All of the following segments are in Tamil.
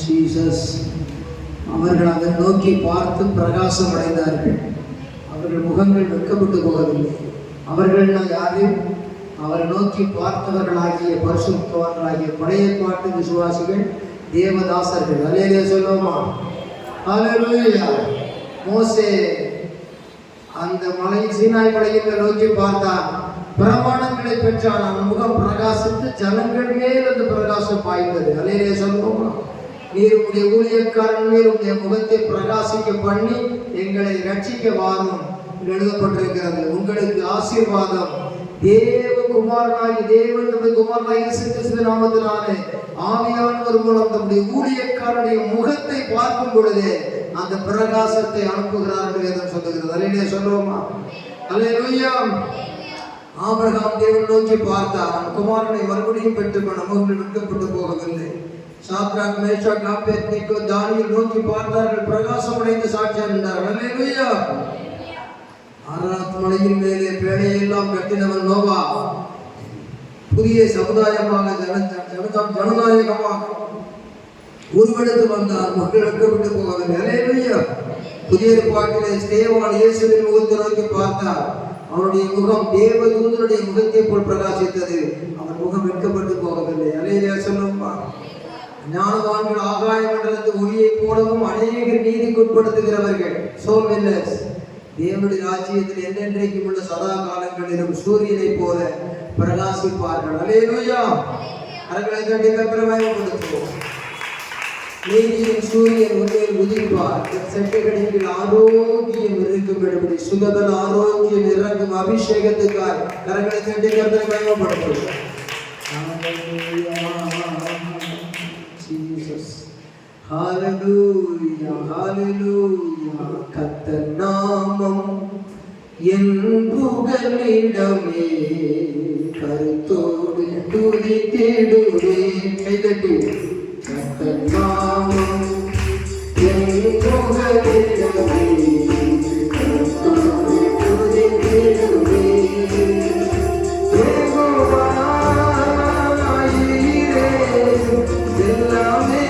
ஜீசஸ். அவர்கள் அதை நோக்கி பார்த்து பிரகாசம் அடைந்தார்கள். அவர்கள் முகங்கள் வெட்கப்பட்டு போகவில்லை. அவர்கள் யாரு? அவரை நோக்கி பார்த்தவர்களாகிய பரிசுத்தவான்களாகிய பழைய பாட்டு விசுவாசிகள், தேவதாசர்கள். அல்லேலூயா சொல்லுவோமா? அல்லேலூயா. மோசே அந்த மலை, சீனாய் மலையை நோக்கி பார்த்தான், பிரமாணங்களை பெற்றான். அவன் முகம் பிரகாசித்து ஜனங்கள் மேல் அந்த பிரகாசம் பாய்ந்தது. அல்லேலூயா சொல்லுவோமா? நீர் உடைய ஊழியக்காரன் மேல் உடைய முகத்தை பிரகாசிக்க பண்ணி எங்களை ரட்சிக்க வாரும் எழுதப்பட்டிருக்கிறது. உங்களுக்கு ஆசீர்வாதம். தேவகுமாரனாகி தேவன் நம்முடைய குமாரனாகி இயேசு கிறிஸ்து நாமத்தினாலே ஆவியானவர் மூலம் நம்முடைய ஊழியக்காரனுடைய முகத்தை பார்க்கும் பொழுதே அந்த பிரகாசத்தை அனுப்புகிறார்கள் என்று சொல்லுகிறது. அல்லேலூயா சொல்லுவோமா? அல்லேலூயா. ஆபிரகாம் தேவன் நோக்கி பார்த்தார். அவன் குமாரனை மறுபடியும் பெற்றுக்கொண்ட முகங்கள் வெட்கப்பட்டு போகவில்லை. சாத்ராக், மேஷாக், ஆபேத்நேகோ, தானியேல் நோக்கி பார்த்தார்கள், பிரகாசம் அடைந்து சாட்சியாக இருந்தார்கள். அல்லேலூயா. ஆராத் மலையின் மேலே பேழையெல்லாம் கட்டினவன் நோவா புதிய சமுதாயமாக ஜனநாயகமாக உருவெடுத்து வந்தார். மக்கள் வெட்கப்பட்டு போகவில்லை. அல்லேலூயா. புதிய ஏற்பாட்டிலே ஸ்தேவான் இயேசுவின் முகத்தை நோக்கி பார்த்தார். அவனுடைய முகம் தேவதூதனுடைய முகத்தை போல் பிரகாசித்தது. அவன் முகம் வெட்கப்பட்டு போகவில்லை. அல்லேலூயா சொல்லுமா? ஞானவான்கள் ஆகாய மண்டலத்து ஒளியை போலவும் அநேகர் நீதிக்கு உட்படுத்துகிறவர்கள் சோல்வில்லர்ஸ் தேவனுடைய ராஜ்யத்தில் என்றென்றைக்கும் உள்ள சதா காலங்களிலும் சூரியனை போல பிரகாசிப்பார்கள். அல்லேலூயா. அவர்களை தட்டி கர்த்தரைப்படுத்துவோம். நீதியின் சூரியன் உண்மையில் உதிப்பார். செட்டைகளில் ஆரோக்கியம் இருக்கும்படி சுகபல ஆரோக்கியம் இறங்கும் அபிஷேகத்துக்கார் கரங்களை தட்டி கர்த்தரை மகிமைப்படுத்துவோம். ஹalleluya ஹalleluya. கர்த்தர் நாமம் என் புகலிடமே கருத்தோடு துதித்திடுவேன். கைதட்டி. கர்த்தர் நாமம் என் புகலிடமே கருத்தோடு துதித்திடுவேன். எல்லாமே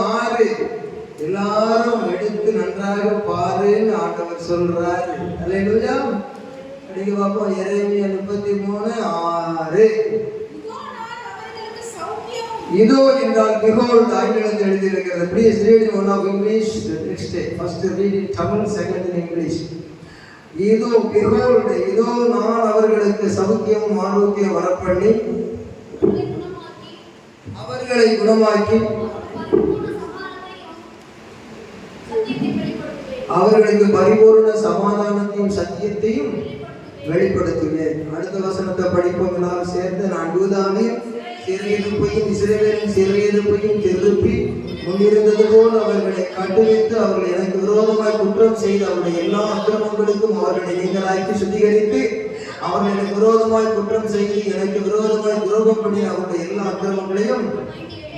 6 எல்லாரும் எடுத்து நன்றாக பாருன்னு ஆண்டவர் சொல்றாரு. அல்லேலூயா. படிக்க பார்ப்போம். எரேமியா 33:6. இதோ என்றால் behold ஆங்கிலத்தில் எழுதியிருக்கிறது. Please read in one of English. Next day. First read in Tamil, second in English. இதோ behold, இதோ நான் அவர்களுக்கு சௌக்கியம் ஆரோக்கியம் வரப்பண்ணி அவர்களை குணமாக்கி அவர்களுக்கு பரிபூர்ண சமாதானத்தையும் சத்தியத்தையும் வெளிப்படுத்துவேன். அடுத்த வசனத்தை படிப்போம் எல்லாரும் சேர்ந்து. நான் யூதாவையும் சிறையிருப்பையும் இஸ்ரவேலின் சிறையிருப்பையும் திருப்பி முன்னிருந்தது போல் அவர்களை கட்டுவித்து அவர்கள் எனக்கு விரோதமாய் குற்றம் செய்து அவருடைய எல்லா அக்கிரமங்களுக்கும் அவர்களை நீங்களாக்கி சுத்திகரித்து அவர்கள் எனக்கு விரோதமாய் குற்றம் செய்து எனக்கு விரோதமாய் துரோகம் பண்ணி அவருடைய எல்லா அக்கிரமங்களையும்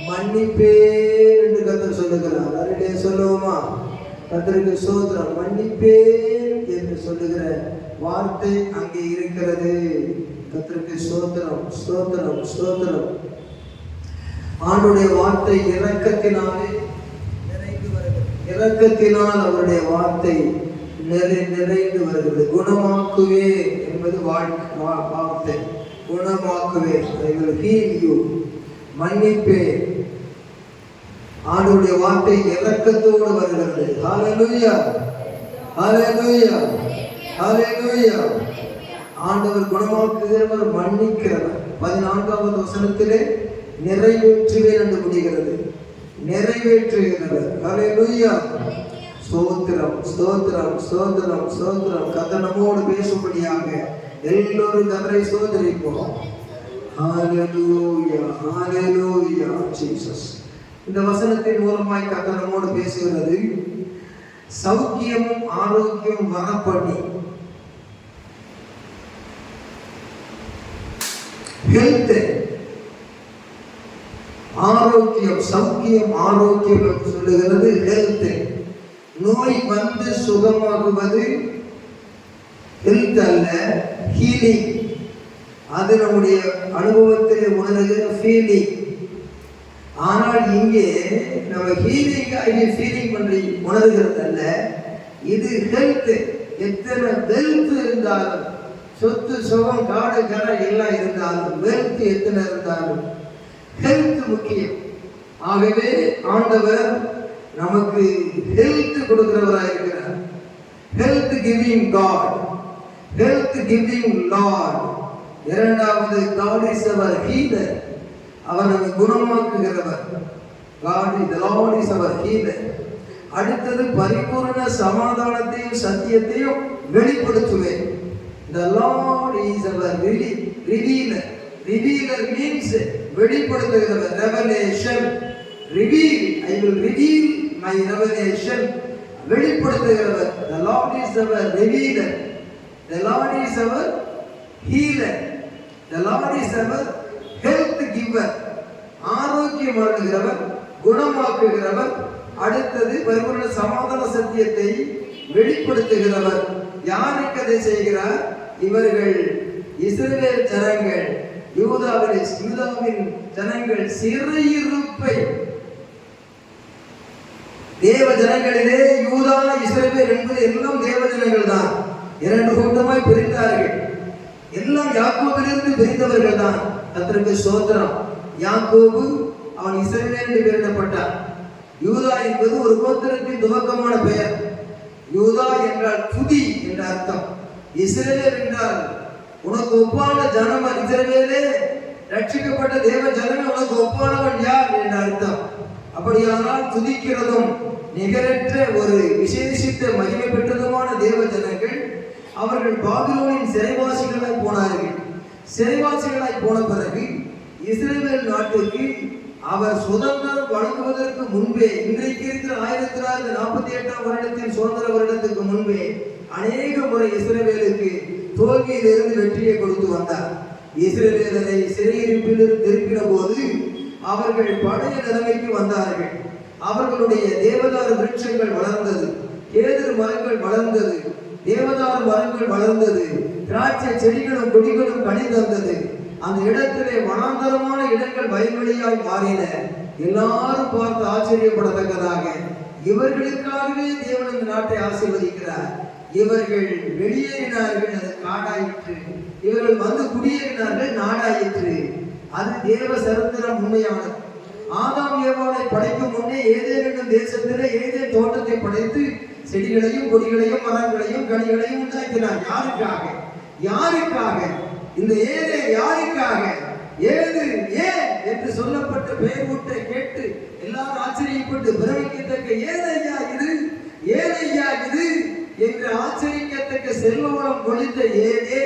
மன்னிப்பேன் என்று கர்த்தர் சொல்லுகிறார். அவருடைய சொல்லுவோமா? கர்த்தருக்கு ஸ்தோத்திரம். மன்னிப்பேன் என்று சொல்லுகிற வார்த்தை அங்கே இருக்கிறது. கர்த்தருக்கு ஸ்தோத்திரம், ஸ்தோத்திரம், ஸ்தோத்திரம். ஆண்டுடைய வார்த்தை இரக்கத்தினாலே நிறைந்து வருகிறது. இரக்கத்தினால் அவருடைய வார்த்தை நிறைந்து வருகிறது. குணமாக்குவே என்பது வார்த்தை. குணமாக்குவே, I will heal you. மன்னிப்பே. ஆண்டவருடைய வார்த்தை இரக்கத்தோடு வருகிறது. ஹல்லேலூயா, ஹல்லேலூயா, ஹல்லேலூயா. ஆண்டவர் குணமாக்குகிறவர், மன்னிக்கிறவர். 14வது வசனத்திலே நிறைவேற்றுவேன் என்று முடிகிறது. நிறைவேற்றுகிறவர். ஹல்லேலூயா. ஸ்தோத்திரம், ஸ்தோத்திரம், ஸ்தோத்திரம், ஸ்தோத்திரம். கர்த்தர் நம்மோடு பேசும்படியாக எல்லோரும் கர்த்தரை ஸ்தோத்திரிப்போம். ஹல்லேலூயா, ஹல்லேலூயா, ஜீசஸ். இந்த வசனத்தின் மூலமாய் கர்த்தர் நம்மோடு பேசுகிறது. சௌக்கியமும் ஆரோக்கியம் வரப்பண்ணி, ஹெல்த், ஆரோக்கியம், சௌக்கியம் ஆரோக்கியம் என்று சொல்லுகிறது. ஹெல்த், நோய் வந்து சுகமாகுவது ஹெல்த் அல்ல, ஹீலிங். அது நம்முடைய அனுபவத்தில் உணர்கிற ஃபீலிங். ஆனால் இங்கே நம்ம ஹீலிங் ஆகி ஃபீலிங் பண்ணி உணர்கிறது அல்ல, இது ஹெல்த். எத்தனை வெல்த் இருந்தாலும், சொத்து சுகம் காடு கரை எல்லாம் இருந்தாலும், வெல்த் எத்தனை இருந்தாலும் ஹெல்த் முக்கியம். ஆகவே ஆண்டவர் நமக்கு ஹெல்த் கொடுக்கிறவராக இருக்கிறார். Health giving God, health giving lord. இரண்டாவது, God is our healer. அவர் நம்மை குணமாக்குகிறவர். God, the Lord is our healer. அடுத்தது, பரிபூர்ண சமாதானத்தையும் சத்தியத்தையும் வெளிப்படுத்துவேன். The Lord is our revealer. Revealer means வெளிப்படுத்துகிறவர். Revelation, reveal, I will reveal my revelation. வெளிப்படுத்துகிறவர். The Lord is our revealer. The Lord is our healer. The Lord is our health giver. ஆரோக்கியம் வழங்குகிறவர், குணமாக்குகிறவர். அடுத்தது, பரிபூர்ண சமாதான சத்தியத்தை வெளிப்படுத்துகிறவர். யாருக்கு அதை செய்கிறார்? இவர்கள் இஸ்ரவேல் ஜனங்கள், யூதாவின் ஜனங்கள் சிறையிருப்பை. தேவ ஜனங்களிலே யூதா இஸ்ரவேல் என்பது எல்லாம் தேவ ஜனங்கள் தான். இரண்டு கூட்டமாய் பிரிந்தார்கள். எல்லாம் யாக்கோபிலிருந்து பிரிந்தவர்கள் தான். கர்த்தருக்கு ஸ்தோத்திரம். யாக்கோபு அவன் இஸ்ரவேல் என்று பெயரிடப்பட்டான். யூதா என்பது ஒரு கோத்திரத்தின் துவக்கமான பெயர். யூதா என்றால் துதி என்ற அர்த்தம். இஸ்ரவேல் என்றால் உனக்கு ஒப்பான ஜனம் இஸ்ரவேலே, ரட்சிக்கப்பட்ட தேவ ஜனமே உனக்கு ஒப்பானவன் யார் என்ற அர்த்தம். அப்படியானால் துதிக்கிறதும் நிகரற்ற ஒரு விசேஷித்த மகிமை பெற்றதுமான தேவ ஜனங்கள் அவர்கள் பாபிலோனின் சிறைவாசிகளாய் போனார்கள். சிறைவாசிகளாய் போன பிறகு இஸ்ரவேல் நாட்டுக்கு அவர் சுதந்திரம் வழங்குவதற்கு முன்பே, இன்றைக்கு இருக்கிற 1948 வருடத்தின் சுதந்திர வருடத்துக்கு முன்பே அநேக முறை இஸ்ரவேலுக்கு தோல்வியிலிருந்து வெற்றியை கொடுத்து வந்தார். இஸ்ரவேலரை சிறையிருப்பிலிருந்து திருப்பின போது அவர்கள் பழைய நிலைமைக்கு வந்தார்கள். அவர்களுடைய தேவதார விருட்சங்கள் வளர்ந்தது, கேதுரு மரங்கள் வளர்ந்தது, தேவதார மரங்கள் வளர்ந்தது, திராட்சை செடிகளும் கொடிகளும் கனி தந்தது. அந்த இடத்திலே வனாந்தரமான இடங்கள் வயல்வெளியாய் மாறின. எல்லாரும் பார்த்து ஆச்சரியப்படத்தக்கதாக இவர்களுக்காகவே தேவன் இந்த நாட்டை ஆசீர்வதிக்கிறார். இவர்கள் வெளியேறினார்கள், அது காடாயிற்று. இவர்கள் வந்து குடியேறினார்கள், நாடாயிற்று. அது தேவ சரித்திரம் உண்மையானது. ஆதாம் ஏவாளை படைக்கும் முன்னே ஏதேன் என்னும் தேசத்திலே ஏதேன் தோட்டத்தை படைத்து செடிகளையும் கொடிகளையும் மரங்களையும் கனிகளையும் உண்டாக்கினார். யாருக்காக? யாருக்காக? இந்த ஏதேன் யாருக்காக? ஏது ஏன் என்று சொல்லப்பட்ட பெயர் ஊட்டை கேட்டு எல்லாரும் ஆச்சரியப்பட்டு பிரமிக்கத்தக்க ஏதையா இது, ஏதையா இது என்று ஆச்சரிக்கத்தக்க செல்வவளம் பொழித்த ஏதே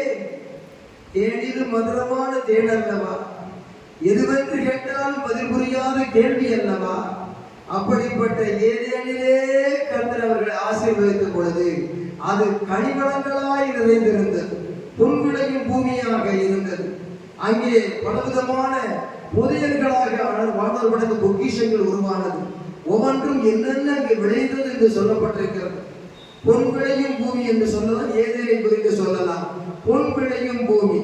ஏனிது மதுரமான தேன் அல்லவா? எதுவென்று கேட்டாலும் பதில் புரியாத கேள்வி அல்லவா? அப்படிப்பட்ட ஏதேனிலே கர்த்தர் அவர்களை ஆசீர்வதிக்கும் பொழுது அது கனிவளங்களாய் நிறைந்திருந்தது, புன்விளையும் பூமியாக இருந்தது. அங்கே பலவிதமான புதையல்களாக வாழ்ந்தவர்களது பொக்கிஷங்கள் உருவானது. ஒவ்வொன்றும் என்னென்ன அங்கே விளைந்தது என்று சொல்லப்பட்டிருக்கிறது. பொன் விளையும் பூமி என்று சொல்லலாம், ஏதேனை குறித்து சொல்லலாம். பொன் விளையும் பூமி,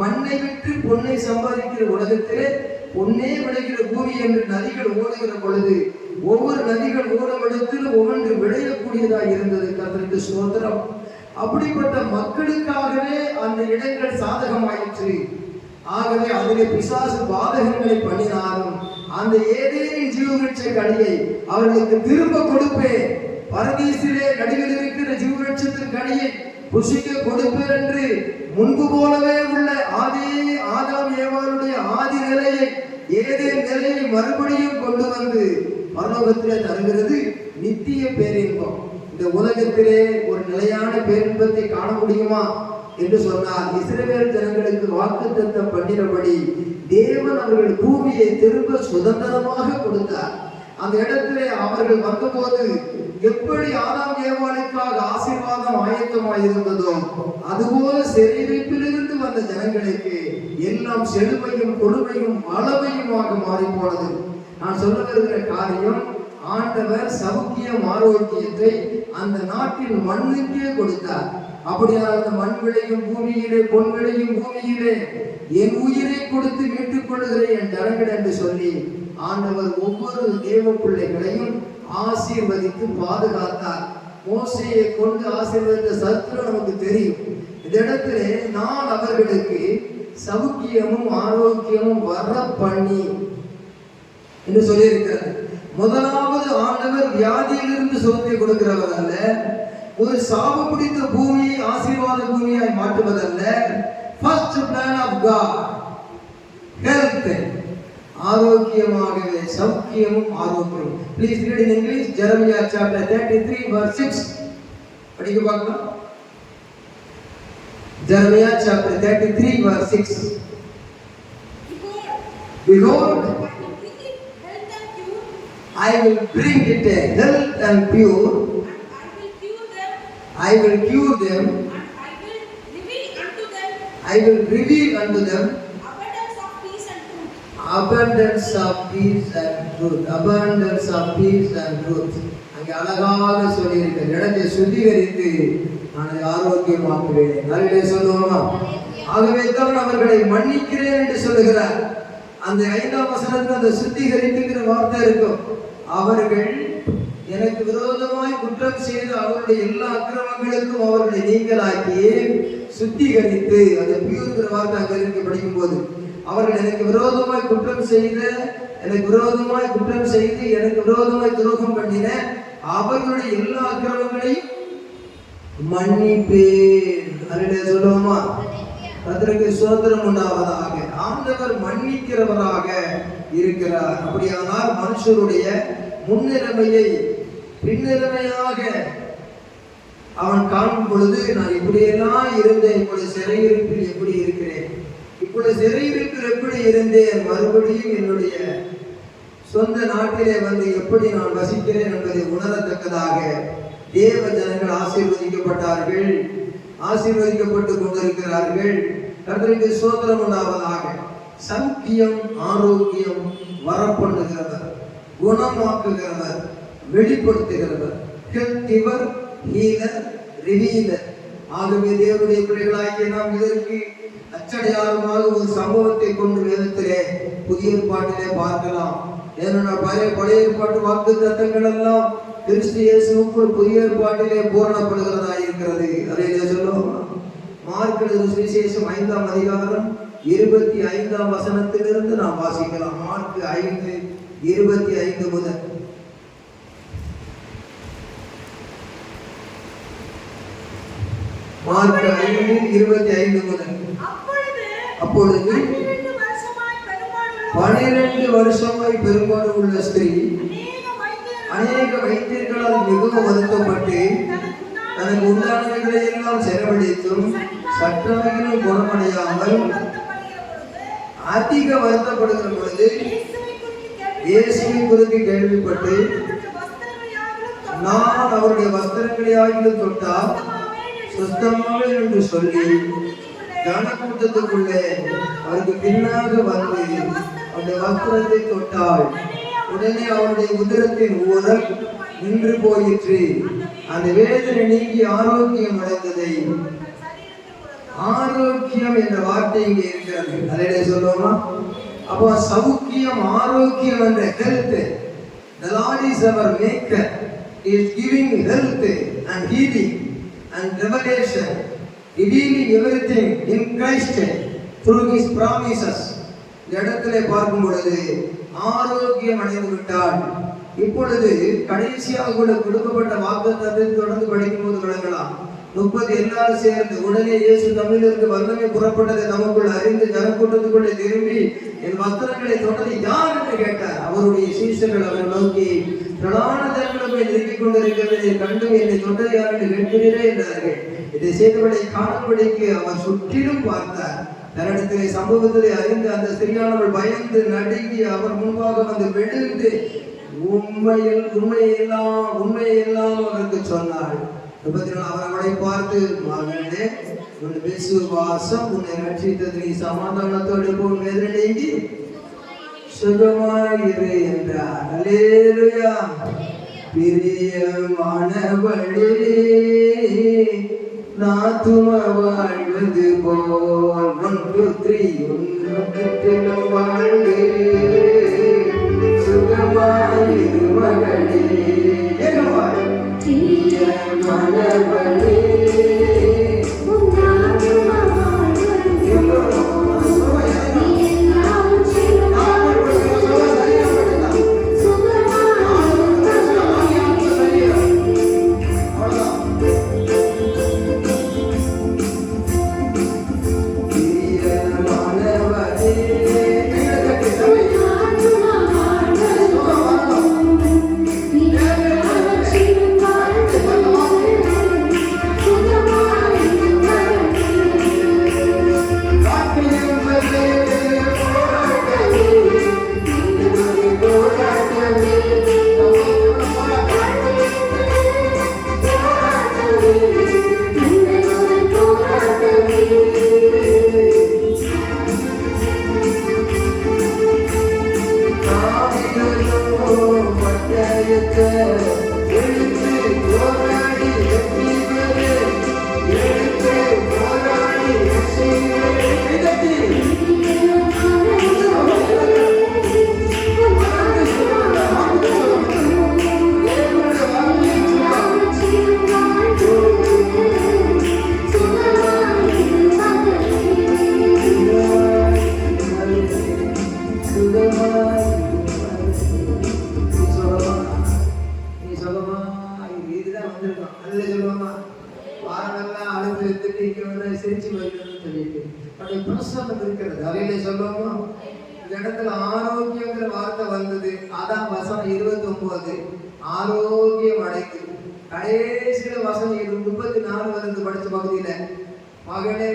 மண்ணை விட்டு பொன்னை சம்பாதிக்கிற உலகத்திலே பொன்னே விளைகிற பூமி என்று நதிகள் ஓடுகிற பொழுது ஒவ்வொரு நதிகள் ஓடும் இடத்தில் ஒவ்வொன்று விளையக்கூடியதாக இருந்தது. கர்த்தருக்கு ஸ்தோத்திரம். அப்படிப்பட்ட மக்களுக்காகவே அந்த இடங்கள் சாதகமாயிற்று. ஆகவே அதிலே பிசாசு பாதகங்களை பண்ணினாலும் அந்த ஏதேனின் ஜீவவிருட்ச கனியை அவர்களுக்கு திரும்ப கொடுப்பேன், பரதீசிலே நடுவில் இருக்கிற ஜீவவிருட்சத்தின் கனியை புசிக்க கொடுப்பேன் என்று முன்பு போலவே உள்ள ஆதாம் ஏவாளுடைய ஆதி நிலையை, ஏதேன் நிலையை மறுபடியும் கொண்டு வந்து பரலோகத்திலே தருகிறது நித்திய பேரின்பம். இந்த உலகத்திலே ஒரு நிலையான பேரின்பத்தை காண முடியுமா என்று சொன்னால், இஸ்ரவேல் ஜனங்களுக்கு வாக்குத்தத்தம் பண்ணினபடி தேவன் அவர்கள் பூமியை திரும்ப சுதந்திரமாக கொடுத்தார். அந்த இடத்திலே அவர்கள் வந்தபோது எப்படி ஆதாம் ஏவாளுக்காக ஆசீர்வாதம் ஆயத்தமாய் இருந்ததோ அதுபோல சிறையிருப்பிலிருந்து வந்த ஜனங்களுக்கு எல்லாம் செழுமையும் கொடுமையும் அளவையுமாக மாறி போனது. நான் சொல்ல வருகிற காரியம், ஆண்டவர் சௌக்கியம் ஆரோக்கியத்தை அந்த நாட்டின் மண்ணுக்கே கொடுத்தார். அப்படியான அந்த மண் விளையும் பூமியிலே, பொன் விளையும் பூமியிலே என் உயிரை கொடுத்து மீட்டுக் கொள்ளுகிற என் ஜனங்கள் என்று சொல்லி ஆண்டவர் ஒவ்வொரு தேவ பிள்ளைகளையும் ஆசீர்வதித்து பாதுகாத்தார். மோசேயை கொண்டு ஆசீர்வதித்த சரித்திரம் நமக்கு தெரியும். இந்த இடத்திலே நான் அவர்களுக்கு சௌக்கியமும் ஆரோக்கியமும் வர பண்ணி என்று சொல்லியிருக்கிறது. முதலாவது ஆண்டவர் வியாதியிலிருந்து சுகத்தை கொடுக்கிறவர் அல்ல, ஒரு சாபம் பிடித்த பூமியை ஆசீர்வாத பூமியாய் மாற்றுவதல்ல. First plan of God, health, ஆரோக்கியமாகவே சௌக்கியமும் ஆரோக்கியம். Please read in English, Jeremiah chapter 33 verse 6. படிக்க பார்க்கலாம். Jeremiah chapter 33 verse 6. Behold, I will bring it a health and pure. I will cure them. I will reveal unto them abundance of peace and truth. Abundance of peace and truth. அங்கே அழகாக சொல்லியிருக்க இடத்தை சுத்திகரித்து நான் ஆரோக்கியமாக்குவேன். நல்ல சொல்லுவோமா? ஆகவே தான் அவர்களை மன்னிக்கிறேன் என்று சொல்லுகிறார். அந்த 5ஆம் வசனத்தில் அந்த சுத்திகரித்துங்கிற வார்த்தை இருக்கும். அவர்கள் எனக்கு விரோதமாய் குற்றம் செய்து அவருடைய எல்லா அக்கிரமங்களுக்கும் அவர்களை நீங்களாக்கி சுத்திகரித்து, அந்த பியூர்ங்கிற வார்த்தை அங்க இருக்கு படிக்கும் போது, அவர்கள் எனக்கு விரோதமாய் குற்றம் செய்து எனக்கு விரோதமாய் துரோகம் பண்ணின அவர்களுடைய எல்லா அக்கிரமங்களையும் மன்னிப்பேன். அல்லேலூயா சொல்லுவோமா? கர்த்தருக்கு ஸ்தோத்திரம் உண்டாவதாக. ஆண்டவர் மன்னிக்கிறவராக இருக்கிறார். அப்படியானால் மனுஷருடைய முன்னிலைமையை பின்னிலைமையாக அவன் காணும் பொழுது, நான் இப்படியெல்லாம் இருந்தேன், இப்பொழுது சிறையிருப்பில் எப்படி இருக்கிறேன், இப்பொழுது சிறையிருப்பில் எப்படி இருந்தேன், மறுபடியும் என்னுடைய சொந்த நாட்டிலே வந்து எப்படி நான் வசிக்கிறேன் என்பதை உணரத்தக்கதாக தேவ ஜனங்கள் ஆசீர்வதிக்கப்பட்டார்கள், ஆசீர்வதிக்கப்பட்டு கொண்டிருக்கிறார்கள். கர்த்தருக்கு ஸ்தோத்திரம் உண்டாவதாக. சௌக்கியம் ஆரோக்கியம் வரப்பண்ணுகிறவர், குணமாக்குகிறவர், வெளிப்படுத்துகிறவர், ஹெல்த் கிவர், ஹீலர், ரிவீலர். ஆகவே தேவனுடைய பிள்ளைகளாகிய நாம் இதற்கு அச்சடையாளமாக ஒரு சம்பவத்தை கொண்டு வேதத்திலே புதிய ஏற்பாட்டிலே பார்க்கலாம். ஏன்னா பழைய ஏற்பாட்டு வாக்கு தத்தங்கள் எல்லாம் கிறிஸ்து இயேசுவுக்குள் புதிய ஏற்பாட்டிலே பூரணப்படுகிறதா இருக்கிறது. அதை சொல்லுவோம். மார்க் எழுதின சுவிசேஷம் 5ஆம் அதிகாரம் 25ஆம் வசனத்திலிருந்து நாம் வாசிக்கலாம். மார்க் 5:25 முதல். மார்க் 5:25 முதல். அப்பொழுது 12 வருஷமாய் பெரும்பாடு உள்ள ஸ்திரீ அநேக வைத்தியர்களால் மிகவும் வருத்தப்பட்டு தனக்கு உண்டானவைகளை எல்லாம் செலவழித்தும் சற்றவைகளும் குணமடையாமல் அதிக வருத்தப்படுகிற பொழுது இயேசுவை குறித்து கேள்விப்பட்டு நான் அவருடைய வஸ்திரங்களை ஆகிலும் தொட்டால் சுத்தமாக என்று சொல்லி ஜனக்கூட்டத்துக்குள்ளே அவருக்கு பின்னாக வந்து அவருடைய வஸ்திரத்தை தொட்டாள். உடனே அவருடைய உதிரத்தின் ஊரல் நின்று போயிற்று. அந்த வேதனை நீங்கி ஆரோக்கியம் அடைந்ததை. ஆரோக்கியம் என்ற வார்த்தை இங்கே இருக்கிறது. அதை சொல்லுவோமா? அப்போ சௌக்கியம், ஆரோக்கியம் என்ற health. The Lord is our maker. He is giving health and healing and revelation, revealing everything in Christ through His promises. இந்த இடத்திலே பார்க்கும் பொழுது ஆரோக்கியம் அடைந்து விட்டால். இப்பொழுது கடைசியாக கூட கொடுக்கப்பட்ட வாக்குத்தத்தத்தை தொடர்ந்து படிக்கும் போது விளங்கலாம். 30 எல்லாரும் சேர்ந்து உடனே இயேசு தமிழிலிருந்து வல்லமை புறப்பட்டதை நமக்குள் அறிந்து ஜனக்கூட்டத்துக்குள்ளே திரும்பி என் வஸ்திரங்களை தொட்டது யார் என்று கேட்டார். அவருடைய சீஷர்கள் அவரை நோக்கி பிரதான ஜனங்களை நெருக்கிக் கொண்டிருக்கிறதை கண்டு என்னை தொட்டது யார் என்று கேட்கிறீரே என்றார்கள். இதை செய்தவர்களை காணும்படிக்கு அவர் சுற்றிலும் பார்த்தார். தன்னிடத்திலே சம்பவத்தை அறிந்து அந்த ஸ்திரீயானவள் பயந்து நடுங்கி அவர் முன்பாக வந்து விழுந்து உண்மையெல்லாம் அவருக்கு சொன்னாள். அவர் அவளை பார்த்து, மகனே, உன் விசுவாசம் உன்னை ரட்சித்தது, நீ சமாதானத்தோடு போய் வேதனை நீங்கி சுகமாயிரு என்றார். அல்லேலூயா. பிரியமானவளே, நாத்தும வாழ்வது போல் 1 2 3 வாழ்ந்து சுகமாயிரு மகளே. பிரியமானவளே, இருக்கிறது. அவையிலே சொல்லுவோமா? இந்த இடத்துல ஆரோக்கியங்கிற வார்த்தை வந்தது. அதான் வசனம் 29 ஆரோக்கியம் அடைந்து. கடைசியில வசனம் 34 வந்து படிச்ச பகுதியில, மகனே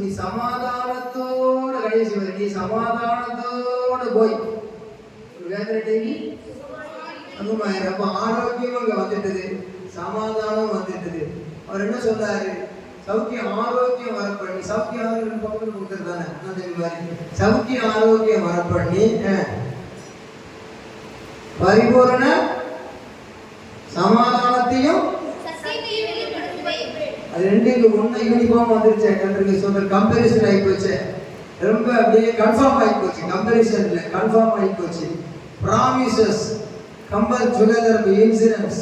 நீ சமாதானத்தோட, கடைசி வரை நீ சமாதானத்தோட போய் வேதனை அங்குமாயிரம். அப்ப ஆரோக்கியம் அங்க வந்துட்டது, சமாதானம் வந்துட்டது. அவர் என்ன சொல்றாரு? சௌக்கியம் ஆரோக்கியம் வரப்பண்ணி, சௌக்கியம் ஆரோக்கியம் பக்கம் கொடுத்துருந்தானே அந்த மாதிரி சௌக்கியம் ஆரோக்கியம் வரப்பண்ணி பரிபூரண சமாதானத்தையும் அது ரெண்டு ஒன்னு யூனிஃபார்ம் வந்துருச்சு. கண்டிருக்கு சொல்ற கம்பேரிசன் ஆகி போச்சு. ரொம்ப அப்படியே கன்ஃபார்ம் ஆகி போச்சு. கம்பேரிசன் இல்லை, கன்ஃபார்ம் ஆகி போச்சு. promises coupled together by incidents,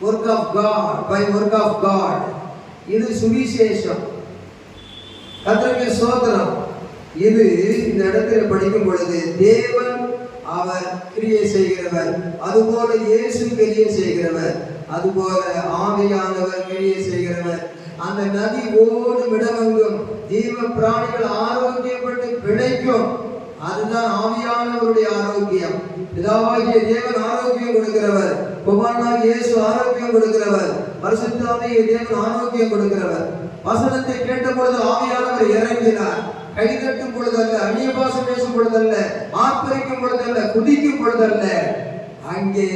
work of God, by work of God. இது சுவிசேஷம். கர்த்தருக்கு ஸ்தோத்திரம். இது இந்த இடத்துல படிக்கும் பொழுது தேவன் அவர் கிரியை செய்கிறவர், அதுபோல இயேசு கிரியை செய்கிறவர், அதுபோல ஆவியானவர் கிரியை செய்கிறவர். அந்த நதி ஓடும் இடமெங்கும் ஜீவ பிராணிகள் ஆரோக்கியப்பட்டு பிழைக்கும். அதுதான் ஆவியானவருடைய ஆரோக்கியம். பிதாவாகிய தேவன் ஆரோக்கியம் கொடுக்கிறவர், குமாரனாகிய இயேசு ஆரோக்கியம் கொடுக்கிறவர், பரிசுத்த ஆவியாகிய தேவன் ஆரோக்கியம் கொடுக்கிறவர். வசனத்தை கேட்ட பொழுது ஆவியானவர் இறங்கினார். கைதட்டும் பொழுதல்ல, அந்நிய பாஷை பேசும் பொழுதல்ல, ஆர்ப்பரிக்கும் பொழுதல்ல, குதிக்கும் பொழுதல்ல, அங்கே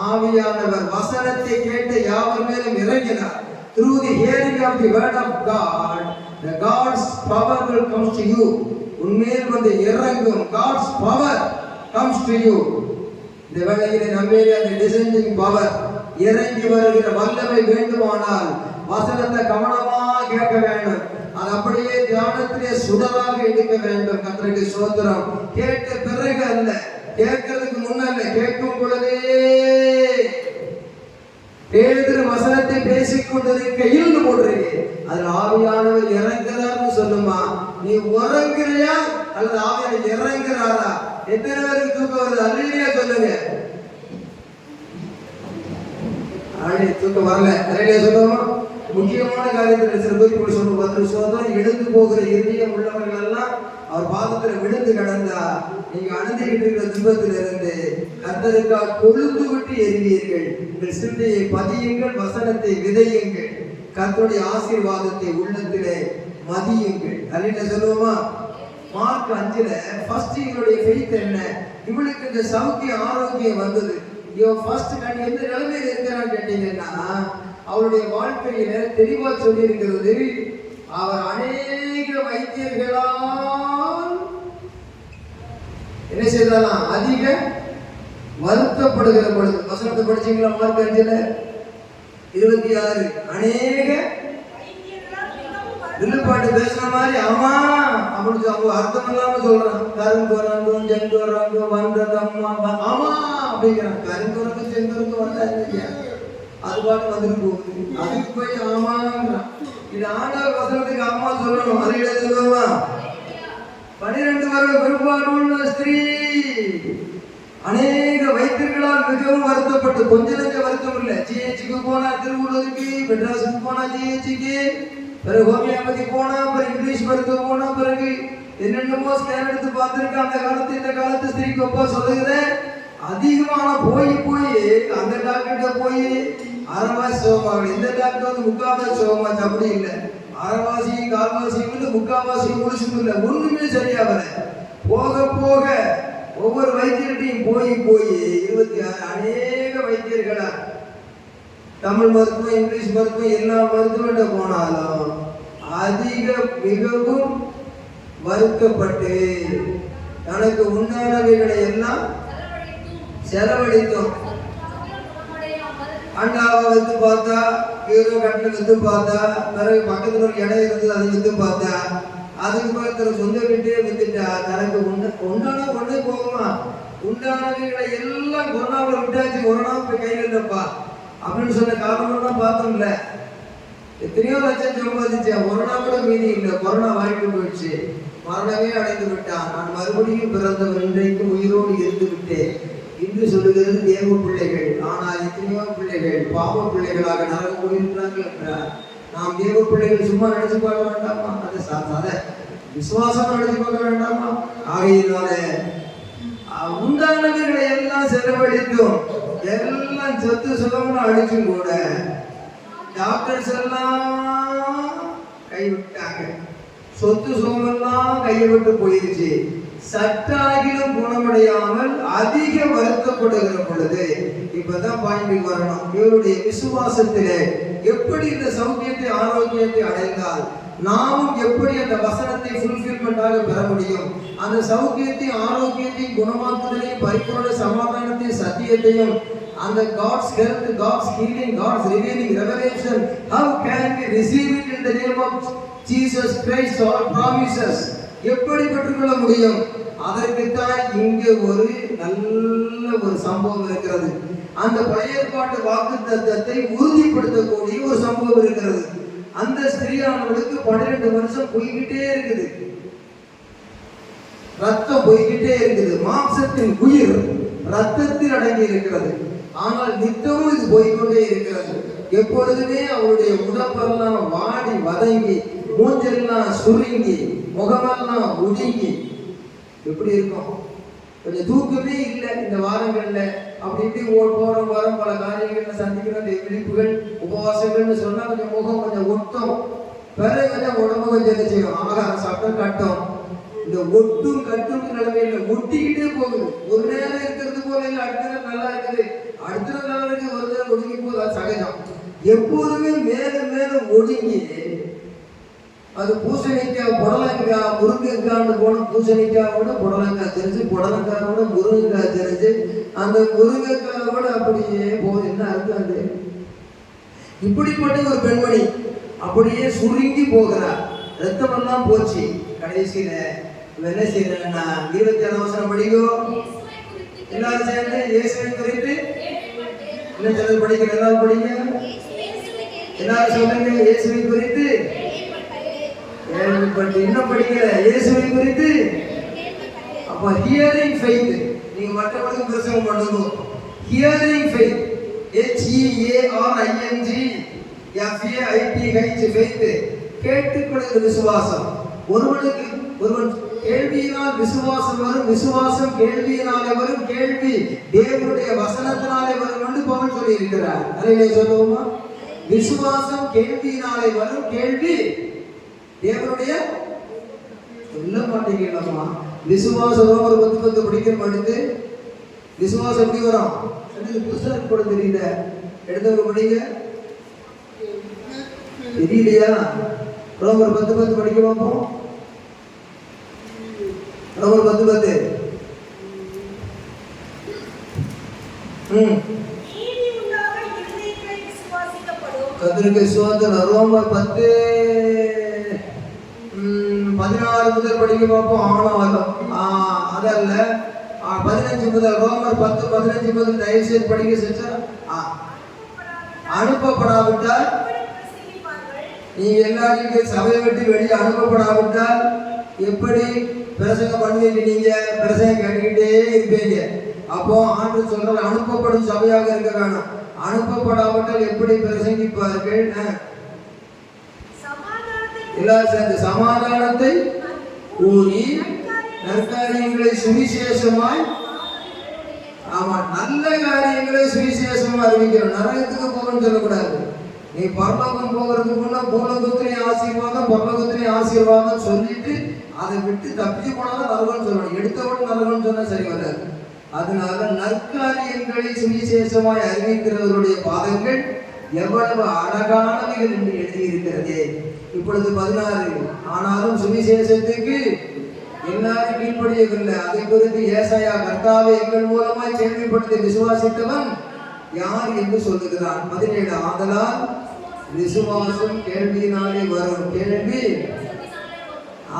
ஆவியானவர் வசனத்தை கேட்ட யாவர் மேலும் இறங்கினார். Through the hearing of the word of God, the God's power will come to you. உன்மேல் வந்து இறங்கும் God's power comes to you. இந்த வேளையிலே நம்மேலே அந்த descending power இறங்கி வருகிற வல்லமை வேண்டுமானால் வசனத்தை கவனமா கேட்க வேண்டும். அது அப்படியே தியானத்திலே சுடராக எடுக்க வேண்டும். கர்த்தருக்கு ஸ்தோத்திரம். கேட்ட பிறகு அல்ல, கேட்கிறதுக்கு முன்னல்ல, கேட்கும் பொழுதே. பேதுரு வசனத்தை பேசிக் கொண்டிருக்கையில் போடுறீங்க, அதுல ஆவியானவர் இறங்குறார்னு சொல்லுமா? நீ உறங்குறியா அல்லது ஆவியானவர் இறங்குறாரா? எத்தனை பேருக்கு தூக்கம் வருது? அல்லேலூயா சொல்லுங்க. தூக்கம் வரல, அல்லேலூயா சொல்லுவோமா? முக்கியமான காரியத்தில் சில பேர் சொல்லுவாங்க, சோதனை எழுந்து போகிற இதயம் உள்ளவர்கள் எல்லாம் அவர் பாதத்தில் விழுந்து கிடந்தா நீங்க அணுந்திக்கிட்டு இருக்கிற துன்பத்திலிருந்து கர்த்தருக்காக கொழுந்து விட்டு எரிவீர்கள். உங்கள் சிந்தையை பதியுங்கள், வசனத்தை விதையுங்கள், கர்த்தருடைய ஆசீர்வாதத்தை உள்ளத்திலே மதியுங்கள். அல்லேலூயா சொல்லுவோமா? மார்க் 5ல ஃபர்ஸ்ட் இவருடைய ஃபெய்த் என்ன? இவளுக்கு இந்த சௌக்கிய ஆரோக்கியம் வந்தது. இவன் ஃபர்ஸ்ட் கண் எந்த நிலைமையில இருக்கிறான்னு கேட்டீங்கன்னா, அவருடைய வாழ்க்கையில தெளிவா சொல்லி இருக்கிறது, அவர் அநேக வைத்தியர்களால் என்ன செய்யலாம்? அதிக வருத்தப்படுகிற பொழுது. வசனத்தை படிச்சீங்களா? மார்க் 5ல 26. அநேக வில்லுப்பாட்டு பேசுற மாதிரி ஆமா அப்படின்னு அவங்க அர்த்தம் இல்லாம சொல்றான். கருங்குரங்கும் செங்குரங்கும் வந்ததம்மா ஆமா அப்படிங்கிறான். கருங்குரங்கும் செங்குரங்கும் வந்தாங்க, அது பாட்டு வந்துட்டு போகுது. அதுக்கு போய் ஆமாங்கிறான். இது ஆண்டவர் வசனத்துக்கு ஆமா சொல்லணும். அதை சொல்லுவா 12 வருட பெரும்பாலுள்ள ஸ்திரீ அநேக வைத்தியர்களால் மிகவும் வருத்தப்பட்டு, கொஞ்ச நெஞ்ச வருத்தம் இல்லை. ஜிஹெச்சுக்கு போனா திருவள்ளூருக்கு, மெட்ராஸுக்கு போனா ஜிஹெச்சுக்கு, பிறகு ஹோமியோபதி போனா, பிறகு இங்கிலீஷ் மருத்துவம் போனா, பிறகு என்னென்னமோ ஸ்கேன் எடுத்து பார்த்துருக்க. அந்த காலத்து இந்த காலத்து ஸ்திரீக்கு ஒப்பா சொல்லுகிறேன், அதிகமான போய் அந்த டாக்டர்கிட்ட போய் அரைவாசி சோகமாகல, இந்த டாக்டர் வந்து முக்காவாசி சோகமாச்சு. அப்படி இல்லை, அரைவாசியும் கால்வாசியும் இல்லை, முக்காவாசியும் முழுசும் இல்லை, ஒண்ணுமே சரியா வர. போக போக ஒவ்வொரு வைத்தியர்கிட்டையும் போய் 26 அநேக வைத்தியர்களா, தமிழ் மருத்துவம், இங்கிலீஷ் மருத்துவம், எல்லா மருத்துவர்கிட்ட போனாலும் மிகவும் வருத்தப்பட்டு தனக்கு உண்டானவைகளை எல்லாம் செலவழித்தோம். அண்டாவை வித்து பார்த்தா, ஹீரோ கட்டில் வித்து பார்த்தா, பிறகு பக்கத்தில் ஒரு இடம் இருந்தது அதை வித்து பார்த்தா, அதுக்கு பிறகு சொந்த வீட்டையே வித்துட்டா. தனக்கு உண்டான ஒண்ணே போகுமா? உண்டானவைகளை எல்லாம் கொரோனாவில் விட்டாச்சு, கொரோனா போய் கையில் இல்லப்பா அப்படின்னு சொன்ன காரணம்லாம் பார்த்தோம்ல. எத்தனையோ லட்சம் சம்பாதிச்சு கொரோனா கூட மீதி இல்லை, கொரோனா வாங்கிட்டு போயிடுச்சு, மரணமே அடைந்து விட்டான். நான் மறுபடியும் பிறந்தவர், இன்றைக்கு உயிரோடு இருந்து விட்டேன் என்று சொல்லுகிறது தேவ பிள்ளைகள். ஆனால் எத்தனையோ பிள்ளைகள் பாவ பிள்ளைகளாக நரகம் போயிருக்கிறார்கள் என்றார். நாம் தேவ பிள்ளைகள் சும்மா நினைச்சு பார்க்க வேண்டாமா? அதை விசுவாசமா நினைச்சு பார்க்க வேண்டாமா? ஆகையினால உண்டானவர்களை எல்லாம் செலவழித்தோம், எல்லாம் சொத்து சுகம்னு அடிச்சும் கூட டாக்டர்ஸ் எல்லாம் கைவிட்டாங்க, சொத்து சுகமெல்லாம் கையை விட்டு போயிருச்சு. சற்றாகிலும் குணமடையாமல் அதிக வருத்தப்படுகிற பொழுது, இப்பதான் பாயிண்ட் வரணும். இவருடைய விசுவாசத்திலே எப்படி இந்த சௌக்கியத்தை ஆரோக்கியத்தை அடைந்தால் நாமும் எப்படி அந்த வசனத்தை ஃபுல்ஃபில்மெண்டாக பெற முடியும்? அந்த சௌக்கியத்தையும் ஆரோக்கியத்தையும் குணமாக்குதலையும் பரிபூர்ண சமாதானத்தையும் சத்தியத்தையும் அந்த God's health, God's healing, God's revealing revelation, how can we receive it in the name of Jesus Christ? All promises எப்படி பெற்றுக்கொள்ள முடியும்? அதற்குத்தான் இங்கே ஒரு நல்ல ஒரு சம்பவம் இருக்கிறது. அந்த பழைய ஏற்பாட்டு வாக்குத்தத்தத்தை உறுதிப்படுத்தக்கூடிய ஒரு சம்பவம் இருக்கிறது. அந்த ஸ்திரீயானவளுக்கு 12 வருஷம் போய்கிட்டே இருக்குது, ரத்தம் போய்கிட்டே இருக்குது. மாம்சத்தின் உயிர் ரத்தத்தில் அடங்கி இருக்கிறது. ஆனால் நித்தமும் இது போய்கொண்டே இருக்கிறது. எப்பொழுதுமே அவருடைய உடம்பெல்லாம் வாடி வதங்கி, மூஞ்செல்லாம் சுருங்கி, முகமெல்லாம் ஒடுங்கி எப்படி இருக்கும்? கொஞ்சம் தூக்கமே இல்லை இந்த வாரங்கள்ல. அப்படி இப்படி போற வாரம் பல காரியங்கள்ல சந்திக்கிற அந்த விழிப்புகள் உபவாசங்கள்னு சொன்னா கொஞ்சம் முகம் கொஞ்சம் ஒட்டும், பிறகு கொஞ்சம் உடம்பு கொஞ்சம் என்ன செய்யும், ஆகாரம் சாப்பிட்டா கட்டும். இந்த ஒட்டும் கட்டும் நிலைமையில ஒட்டிக்கிட்டே போகுது. ஒரு நேரம் இருக்கிறது போல இல்லை, அடுத்த நேரம் நல்லா இருக்குது, அடுத்த நேரம் நல்லா இருக்கு, ஒரு நேரம் ஒடுங்கி போகுது. அது சகஜம். எப்போதுமே மேல மேல ஒடுங்கி, அது பூசணிக்காய், புடலங்காய், முருங்கைக்காய்னு போன பூசணிக்காயோட புடலங்காய் தெரிஞ்சு, புடலங்காயோட முருங்கைக்காய் தெரிஞ்சு, அந்த முருங்கைக்காயோட அப்படியே போகுது. என்ன இருக்காது? இப்படிப்பட்ட ஒரு பெண்மணி அப்படியே சுருங்கி போகிறார். ரத்தமெல்லாம் போச்சு. கடைசியில என்ன செய்யறேன்னா 27 வசனம் படிக்கும். எல்லாரும் சேர்ந்து இயேசுவை குறித்து என்ன சொல்றது படிக்க, எல்லாரும் படிங்க, எல்லாரும் சொல்லுங்க. இயேசுவை குறித்து கேள்விப்பட்டு, இன்னும் படிக்கல, இயேசுவை குறித்து. அப்ப ஹியரிங் ஃபெய்த், நீங்க மற்றவர்களுக்கு பிரசங்கம் பண்ணுங்க. ஹியரிங் ஃபெய்த், HEARING ஃபெய்த், கேட்டுக்கொள்கிற விசுவாசம். ஒருவன் கேள்வியினால் விசுவாசம் வரும், விசுவாசம் கேள்வியினாலே வரும், கேள்வி தேவனுடைய வசனத்தினாலே வரும் என்று பவுல் சொல்லி இருக்கிறார். அதை சொல்லுவோமா? விசுவாசம் கேள்வியினாலே வரும், கேள்வி தேவனுடைய. சொல்ல மாட்டேங்கிறோமா? விசுவாசம் ஒரு 10 படிக்கிற அடுத்து விசுவாசம் எப்படி வரும்? புதுசாக கூட தெரியல, எடுத்தவங்க படிங்க. தெரியலையா? ரோமர் 10 படிக்க பார்ப்போம். ரோமர் 10 கர்த்தருக்கு ஸ்தோத்திரம். ரோமர் 10:16 முதல் படிக்க பார்ப்போம். ஆணவம் அதல்ல, 15 முதல். ரோமர் 10:15 முதல் தயவு செய்து படிக்க செஞ்சா. அனுப்பப்படாவிட்டால், நீங்க எல்லாரும் சபையை விட்டு வெளியே அனுப்பப்படாவிட்டால் எப்படி பிரசங்கம் பண்ணுவீங்க? நீங்க பிரசங்கம் கேட்டுக்கிட்டே இருப்பீங்க. அப்போ ஆண்டு சொல்ற அனுப்பப்படும் சபையாக இருக்க வேணும். அனுப்பப்படாவிட்டால் எப்படி பிரசங்கிப்பார்கள்? எல்லாரும் சேர்ந்து சமாதானத்தை கூறி நற்காரியங்களை சுவிசேஷமாய், ஆமா, நல்ல காரியங்களை சுவிசேஷமா அறிவிக்கணும். நரகத்துக்கு போகணும்னு சொல்லக்கூடாது. நீ பரலோகம் போகிறதுக்கு முன்னா பூலோகத்திலேயே ஆசீர்வாதம், பரலோகத்திலேயே ஆசீர்வாதம் சொல்லிட்டு அதை விட்டு தப்பிச்சு போனாதான் நரகம்னு சொல்லணும். எடுத்தவன் நரகம்னு சொன்னா சரி வராது. அதனால நற்காரியங்களை சுவிசேஷமாய் அறிவிக்கிறவருடைய பாதங்கள் எவ்வளவு அழகானவைகள் என்று எழுதியிருக்கிறது. இப்பொழுது 16. ஆனாலும் சுவிசேஷத்துக்கு எல்லாரும் கீழ்ப்படியவில்லை. அதை குறித்து ஏசாயா, கர்த்தாவே எங்கள் மூலமாய் கேள்விப்பட்டு விசுவாசித்தவன் யார் என்று சொல்லுகிறான். 17. ஆதலால் விசுவாசம் கேள்வியினாலே வரும், கேள்வி.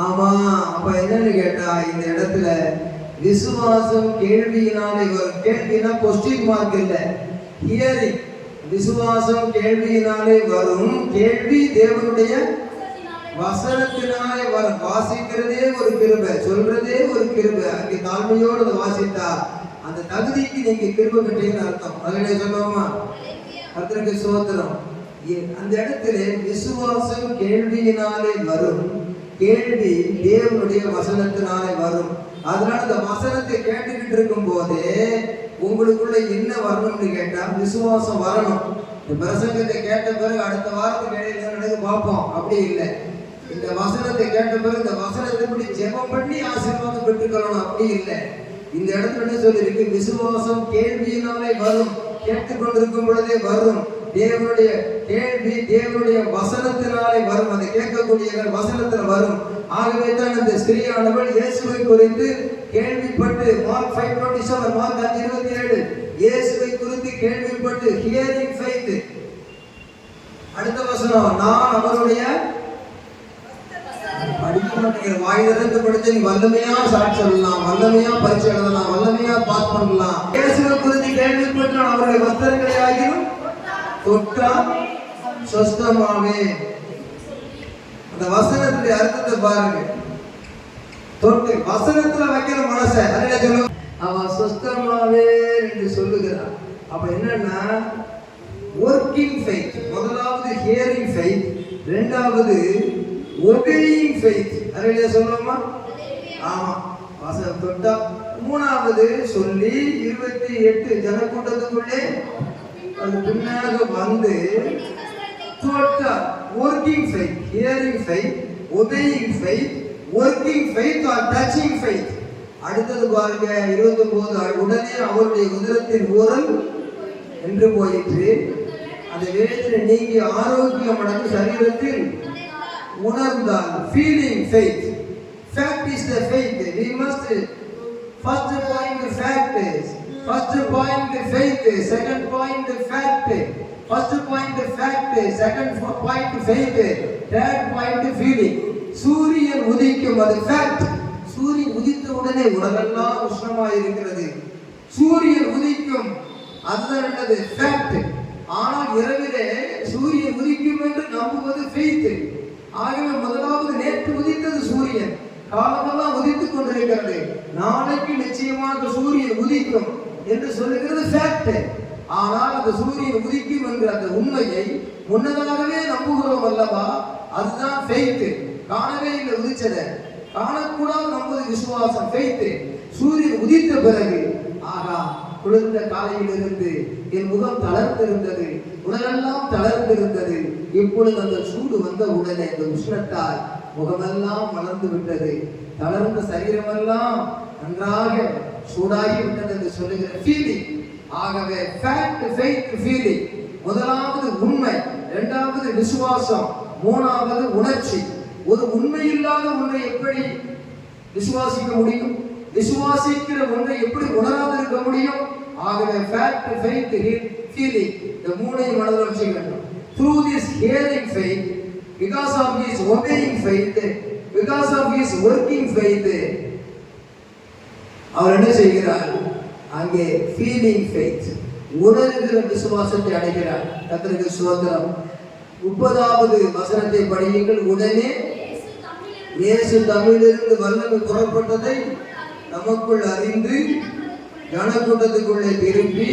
ஆமா, அப்ப என்னன்னு கேட்டா இந்த இடத்துல விசுவாசம் கேள்வியினாலே வரும். கேள்வினா கொஸ்டின் மார்க் இல்லை, ஹியரிங். விசுவாசம் கேள்வியினாலே வரும், கேள்வி தேவனுடைய வசனத்தினாலே வரும். வாசிக்கிறதே ஒரு கிருபை, சொல்றதே ஒரு கிருபை. அங்கே தாழ்மையோடு அதை வாசித்தா அந்த தகுதிக்கு நீங்க கிருபை பெற்றீங்கன்னு அர்த்தம். அதிலே சொல்லுவோமா? கர்த்தருக்கு ஸ்தோத்திரம். அந்த இடத்துல விசுவாசம் கேள்வியினாலே வரும், கேள்வி தேவனுடைய வசனத்தினாலே வரும். அதனால இந்த வசனத்தை கேட்டுக்கிட்டு இருக்கும் போதே உங்களுக்குள்ள என்ன வரணும்னு கேட்டா விசுவாசம் வரணும். இந்த பிரசங்கத்தை கேட்ட பிறகு அடுத்த வாரத்துக்கு இடையில நடக்க பார்ப்போம், அப்படி இல்லை. இந்த வசனத்தை கேட்ட பிறகு இந்த வசனத்தை இப்படி ஜெபம் பண்ணி ஆசீர்வாதம் பெற்றுக்கொள்ளணும், அப்படி இல்லை. இந்த இடத்துல என்ன சொல்லியிருக்கு? விசுவாசம் கேள்வியினாலே வரும், கேட்டுக்கொண்டிருக்கும் பொழுதே வரும். தேவனுடைய கேள்வி தேவனுடைய வசனத்தினாலே வரும். அதை கேட்கக்கூடிய வசனத்தில் வரும். ஆகவே தான் இந்த ஸ்திரீயானவள் இயேசுவை குறித்து கேள்விப்பட்டு, மார்க் 5:27, மார்க் 5:27, இயேசுவை குறித்து கேள்விப்பட்டு, ஹியரிங் ஃபெய்த். அடுத்த வசனம், நான் அவருடைய வாய் திறந்து படிச்சு நீ வல்லமையா சாட்சி சொல்லலாம், வல்லமையா பரிசு எழுதலாம், வல்லமையா பாஸ் பண்ணலாம். இயேசுவை குறித்து கேள்விப்பட்டால் அவருடைய வஸ்திரங்களை ஆகியும் தொட்டால் சொஸ்தமாவே. அந்த வசனத்துடைய அர்த்தத்தை பாருங்க. தொட்டு வசனத்துல வைக்கிற மனசை அதுல சொல்லுங்க, அவன் சொஸ்தமாவே என்று சொல்லுகிறான். அப்ப என்னன்னா ஒர்க்கிங் ஃபெய்த். முதலாவது ஹியரிங் ஃபெய்த், இரண்டாவது obeying faith. அதுல சொல்லுமா? ஆமா, வசனம் தொட்டா. மூணாவது சொல்லி 28 ஜனக்கூட்டத்துக்குள்ளே அது பின்னாக வந்து தொட்டா. Working faith, hearing faith, obeying faith, working faith or touching faith. அடுத்தது பாருங்க 29. உடனே அவருடைய உதரத்தின் ஊரல் என்று போயிற்று, அந்த வேதனை நீங்கி ஆரோக்கியம் அடைந்து சரீரத்தில் உணர்ந்தால். feeling faith. Fact is the faith. We must first point the fact is, first point the faith, second point the fact, first point the fact, second point the faith, third point the feeling. சூரியன் உதிக்கும், அது fact. சூரியன் உதித்த உடனே உடலெல்லாம் உஷ்ணமாக இருக்கிறது. சூரியன் உதிக்கும், அதுதான் என்னது? fact. ஆனால் இரவிலே சூரியன் உதிக்கும் என்று நம்புவது faith. ஆகவே முதலாவது நேற்று உதித்தது சூரியன், காலமெல்லாம் உதித்துக் கொண்டிருக்கிறது. நாளைக்கு நிச்சயமாக சூரியன் உதிக்கும் என்று சொல்லுகிறது ஃபேக்ட். ஆனால் அந்த சூரியன் உதிக்கும் என்ற அந்த உண்மையை முன்னதாகவே நம்புகிறோம் அல்லவா? அதுதான் ஃபெய்த். காணவே இல்லை உதிச்சதை, காணக்கூடாது நம்புவது விசுவாசம், ஃபெய்த். சூரியன் உதித்த பிறகு ஆகா, குளிர்ந்த காலையிலிருந்து என் முகம் தளர்ந்திருந்தது, உடலெல்லாம் தளர்ந்திருந்தது. இப்பொழுது அந்த சூடு வந்த உடனே இந்த உஷ்ணத்தால் முகமெல்லாம் வளர்ந்து விட்டது, தளர்ந்த சரீரமெல்லாம் நன்றாக சூடாகி விட்டது என்று சொல்லுகிற ஃபீலிங். ஆகவே ஃபேக்ட், ஃபெய்த், ஃபீலிங். முதலாவது உண்மை, இரண்டாவது விசுவாசம், மூணாவது உணர்ச்சி. ஒரு உண்மை இல்லாத ஒன்றை எப்படி விசுவாசிக்க முடியும்? விசுவாசிக்கிற ஒன்றை எப்படி உணராது இருக்க முடியும்? ஆகவே ஃபேக்ட், ஃபெய்த், ஃபீலிங், இந்த மூணையும் மனதில் வச்சுக்கணும். Through this hearing faith, because of his obeying faith, because of his working faith, அவர் என்ன செய்கிறார்? அங்கே feeling faith, உணர்கிற விசுவாசத்தை அடைகிறார். கர்த்தருக்கு ஸ்தோத்திரம். 30வது வசனத்தை படியுங்கள். உடனே இயேசு தம்மிலிருந்து வல்லமை புறப்பட்டதை நமக்குள் அறிந்து ஜனக்கூட்டத்துக்குள்ளே திரும்பி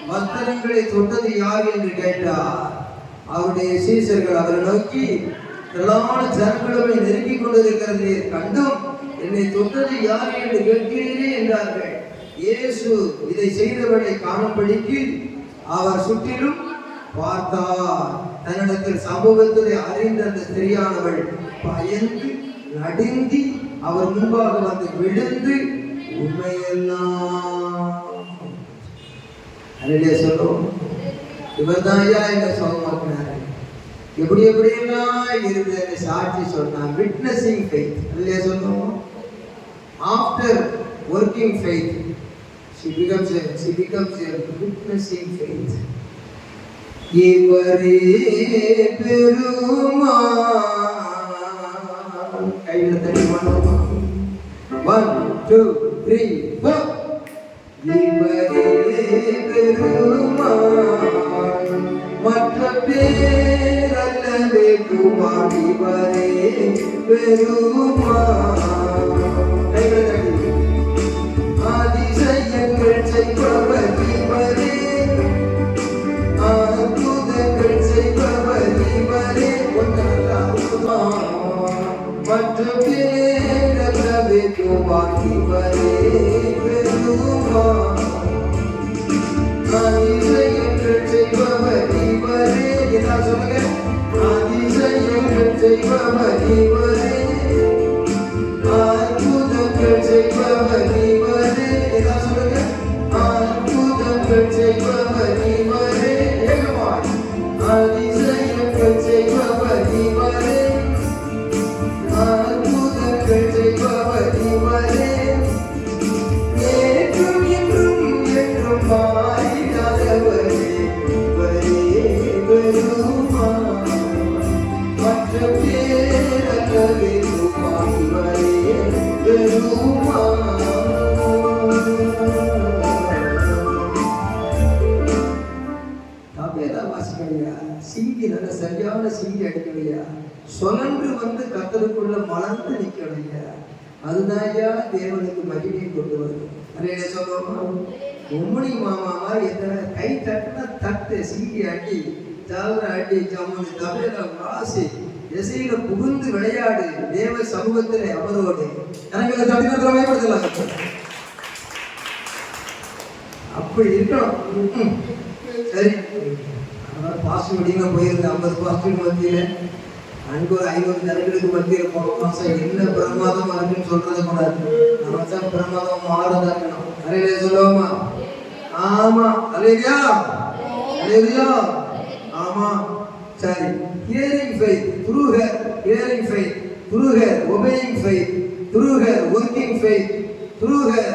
வஸ்திரங்களை தொட்டது யார் என்று கேட்டார். அவருடைய சீசர்கள் அவரை நோக்கி, திரளான ஜனங்களுமே நெருங்கிக் கொண்டிருக்கிறதை கண்டும் என்னை தொட்டது யார் என்று கேட்கிறீரே என்றார்கள். இயேசு இதை செய்தவரை காணும்படிக்கு அவர் சுற்றிலும் பார்த்தார். தன்னிடத்தில் சம்பவத்தை அறிந்த அந்த ஸ்திரியானவள் பயந்து நடுங்கி அவர் முன்பாக வந்து விழுந்து உண்மையெல்லாம் சொல்லுவோம், இவர் தான் ஐயா என்ன சுகமாக்கினாரு, எப்படி எப்படியெல்லாம் இருந்த சாட்சி சொன்னார். விட்னஸிங் ஃபெய்த் இல்லையா சொல்லுவோம். After working faith she becomes a witnessing faith. இவரே பெருமாள். கையில தட்டி பண்ணுவோமா? 1 2 3 4. இவரே பெருமாள், மற்ற பேர் அல்லவே குமார். இவரே பெருமாள். கையில தட்டி. அதிசயங்கள் செய்பவர் இவரே, அற்புதங்கள் செய்பவர் இவரே. மற்ற பேரல்லவே குமார். இவரே பெருமாள். அதிசயங்கள் செய்பவர் இவரே. என்ன சொல்லுங்க? அதிசயங்கள் செய்பவர் இவரே, அற்புதங்கள் செய்பவர் இவரே. என்ன சொல்லுங்க? அற்புதங்கள் செய்பவர் இவரே. அதிசயங்கள் செய்பவர் இவரே, அற்புதங்கள் செய்பவர் இவரே. ஏற்றும் என்றும் என்றும் மாறிடாதவரே இவரே பெருமாள். மற்ற பேரல்லவே சபையெல்லாம் வாசிக்கலையா, சீடி நல்ல சரியான சீடி அடிக்கலையா, சுழன்று வந்து கத்தருக்குள்ள மலர்ந்து நிற்கலையா, அதுதான்யா தேவனுக்கு மகிமையை கொண்டு வருது. அதே சொல்லுவோம், உம்மணி மாமா மாதிரி எத்தனை கை தட்டுனா தட்டு, சீடி அடி, தவறு அடி, ஜம்முனி தவிர வாசி, திசையில புகுந்து விளையாடு தேவ சமூகத்திலே அவரோடு. எனக்கு தடுக்கிறத பயன்படுத்தலாம், அப்படி இருக்கணும். சரி, பாஸ்ட் மீட்டிங்ல போயிருந்தேன். 50 பாஸ்ட் மத்தியில அங்கே ஒரு 500 ஜனங்களுக்கு மத்தியில் போன மாசம் என்ன பிரமாதமா இருக்குன்னு சொல்றது கூடாது. நம்ம தான் பிரமாதம் மாறதா இருக்கணும். அலையிலே சொல்லுவோமா? ஆமா, அலையா அலையா, ஆமா. சரி, hearing faith through her, hearing faith through her, obeying faith through her, working faith through her,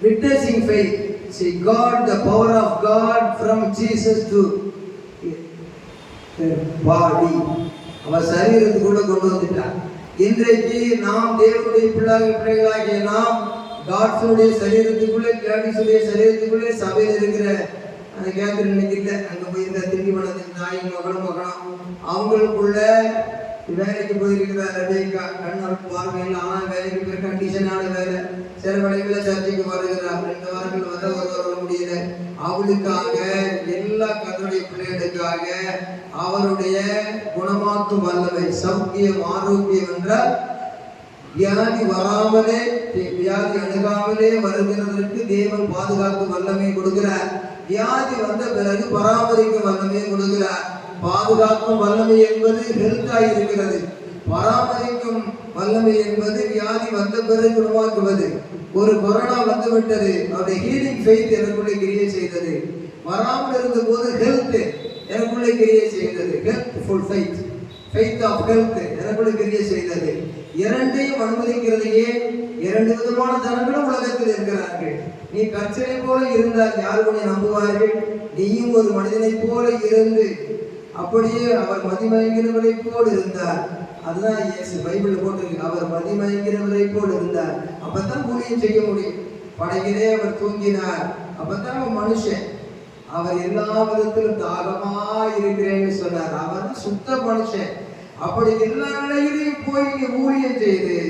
witnessing faith. She got the power of God from Jesus to her body. அவ சரீரத்துக்குள்ள கொண்டு வந்துட்டார். இன்றைக்கு நாம் தேவனுடைய பிள்ளைகளாகிய நாம் காட்ஸுடைய சரீரத்துக்குள்ளே, கேடிஸுடைய சரீரத்துக்குள்ளே சபையில் இருக்கிற அந்த கேட்கற நினைக்கல, அங்கே போய் இந்த திரும்பி வளர்ந்து தாயும் மகளும் அவங்களுக்குள்ள வேலைக்கு போயிருக்கிறார். ரபேக்கா கண்ணால் பார்வையில், ஆனால் வேலைக்கு போய் கண்டிஷனான வேலை, சில வேலைகளில் சர்ச்சைக்கு வருகிறார். 2 வாரங்கள் வர முடியல. அவளுக்காக எல்லா கத்தருடைய பிள்ளைகளுக்காக அவருடைய குணமாக்கும் வல்லமை, சௌக்கியம், ஆரோக்கியம் என்றால் வியாதி வராமலே, வியாதி அணுகாமலே வருகிறதற்கு தேவன் பாதுகாக்கும் வல்லமை கொடுக்கிறார். வியாதி வந்த பிறகு பராமரிக்கும் வல்லமை கொடுக்கிறார். பாதுகாக்கும் வல்லமை என்பது ஹெல்த்தாய் இருக்கிறது. பராமரிக்கும் வல்லமை என்பது வியாதி வந்த பிறகு குணமாக்குவது. ஒரு கொரோனா வந்து விட்டது, அவருடைய ஹீலிங் ஃபெய்த் எனக்குள்ளே கிரியை செய்தது. வராமல் இருந்த போது ஹெல்த் எனக்குள்ளே கிரியை செய்தது. Healthful faith, faith of health எனக்குள்ளே கிரியை செய்தது. இரண்டையும் அனுமதிக்கிறதையே 2 விதமான ஜனங்களும் உலகத்தில் இருக்கிறார்கள். நீ கர்ச்சனை போல இருந்தால் யார் உன்னை நம்புவார்கள்? நீயும் ஒரு மனிதனை போல இருந்து அப்படியே அவர் மதிமயங்கிறவரை போல் இருந்தார். அதுதான் இயேசு பைபிள் போட்டிருக்கு. அவர் மதிமயங்கிறவரை போல் இருந்தார். அப்பதான் ஊழியம் செய்ய முடியும். படகிலே அவர் தூங்கினார். அப்பதான் அவர் மனுஷன். அவர் எல்லா விதத்திலும் தாகமா இருக்கிறேன்னு சொன்னார். அவர் சுத்த மனுஷன். அப்படி எல்லா நிலையிலையும் போய் ஊழியம் செய்து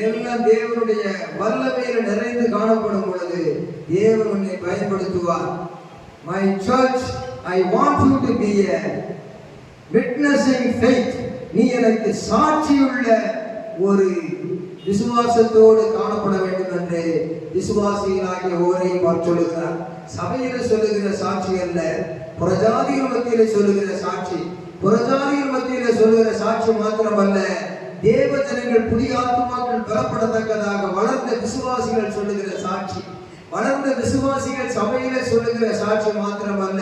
எல்லாம் தேவனுடைய வல்லமையில நிறைந்து காணப்படும் பொழுது தேவன் உன்னை பயன்படுத்துவார். My church, I want you to be a witnessing faith. நீ எனக்கு சாட்சியுள்ள ஒரு விசுவாசத்தோடு காணப்பட வேண்டும் என்று விசுவாசிகளாகிய ஒவ்வொருவரையும் சொல்லுகிறார். சபையில் சொல்லுகிற சாட்சி அல்ல, புறஜாதிகள் மத்தியிலே சொல்லுகிற சாட்சி. புறஜாதிகள் மத்தியிலே சொல்லுகிற சாட்சி மாத்திரமல்ல, தேவ ஜனங்கள் புதிய ஆத்துமாக்கள் பெறப்படத்தக்கதாக வளர்ந்த விசுவாசிகள் சொல்லுகிற சாட்சி. வளர்ந்த விசுவாசிகள் சபையில சொல்லுகிற சாட்சி மாத்திரமல்ல,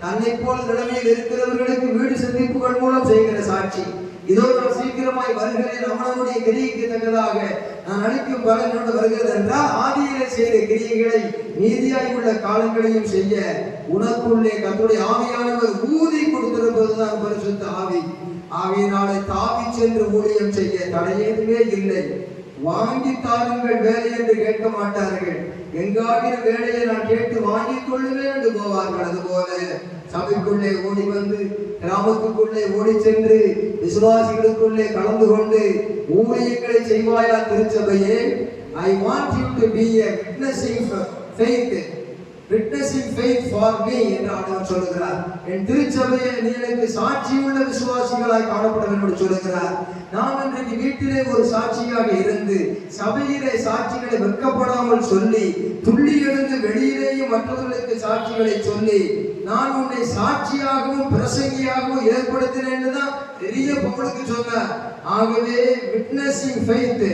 தன்னை போல நிலைமையில் இருக்கிறவர்களுக்கு வீடு சந்திப்புகள் மூலம் செய்கிற சாட்சி. இதோ நான் சீக்கிரமாய் வருகிறேன், நம்மளுடைய கிரியைக்கு தக்கதாக நான் அளிக்கும் பலனோடு வருகிறது என்றால், ஆதியிலே செய்த கிரியைகளை நீதியாய் உள்ள காலங்களையும் செய்ய உனக்குள்ளே கர்த்தருடைய ஆவியானவர் ஊதி கொடுத்திருப்பதுதான் பரிசுத்த ஆவி. ஆவியினாலே தாவி சென்று ஊழியம் செய்ய தடையேதுமே இல்லை. வாங்கி தாருங்கள் வேலை என்று கேட்க மாட்டார்கள். எங்காகிற வேலையை நான் கேட்டு வாங்கிக் கொள்ளுவேன் என்று போவார்கள். அதுபோல சபைக்குள்ளே ஓடி வந்து, கிராமத்துக்குள்ளே ஓடி சென்று விசுவாசிகளுக்குள்ளே கலந்து கொண்டு ஊழியங்களை செய்வாயா திருச்சபையே? I want you to be a witnessing faith, witnessing faith for me என்று ஆண்டவர் சொல்லுகிறார். என் திருச்சபையை நீ எனக்கு சாட்சியுள்ள விசுவாசிகளாய் காணப்பட வேண்டும் என்று சொல்லுகிறார். நாம் இன்றைக்கு வீட்டிலே ஒரு சாட்சியாக இருந்து சபையிலே சாட்சிகளை வெட்கப்படாமல் சொல்லி துள்ளி எழுந்து வெளியிலேயும் மற்றவர்களுக்கு சாட்சிகளை சொல்லி நான் உன்னை சாட்சியாகவும் பிரசங்கியாகவும் ஏற்படுத்தினேன் தான் பெரிய பவுலுக்கு சொன்னார். ஆகவே witnessing faith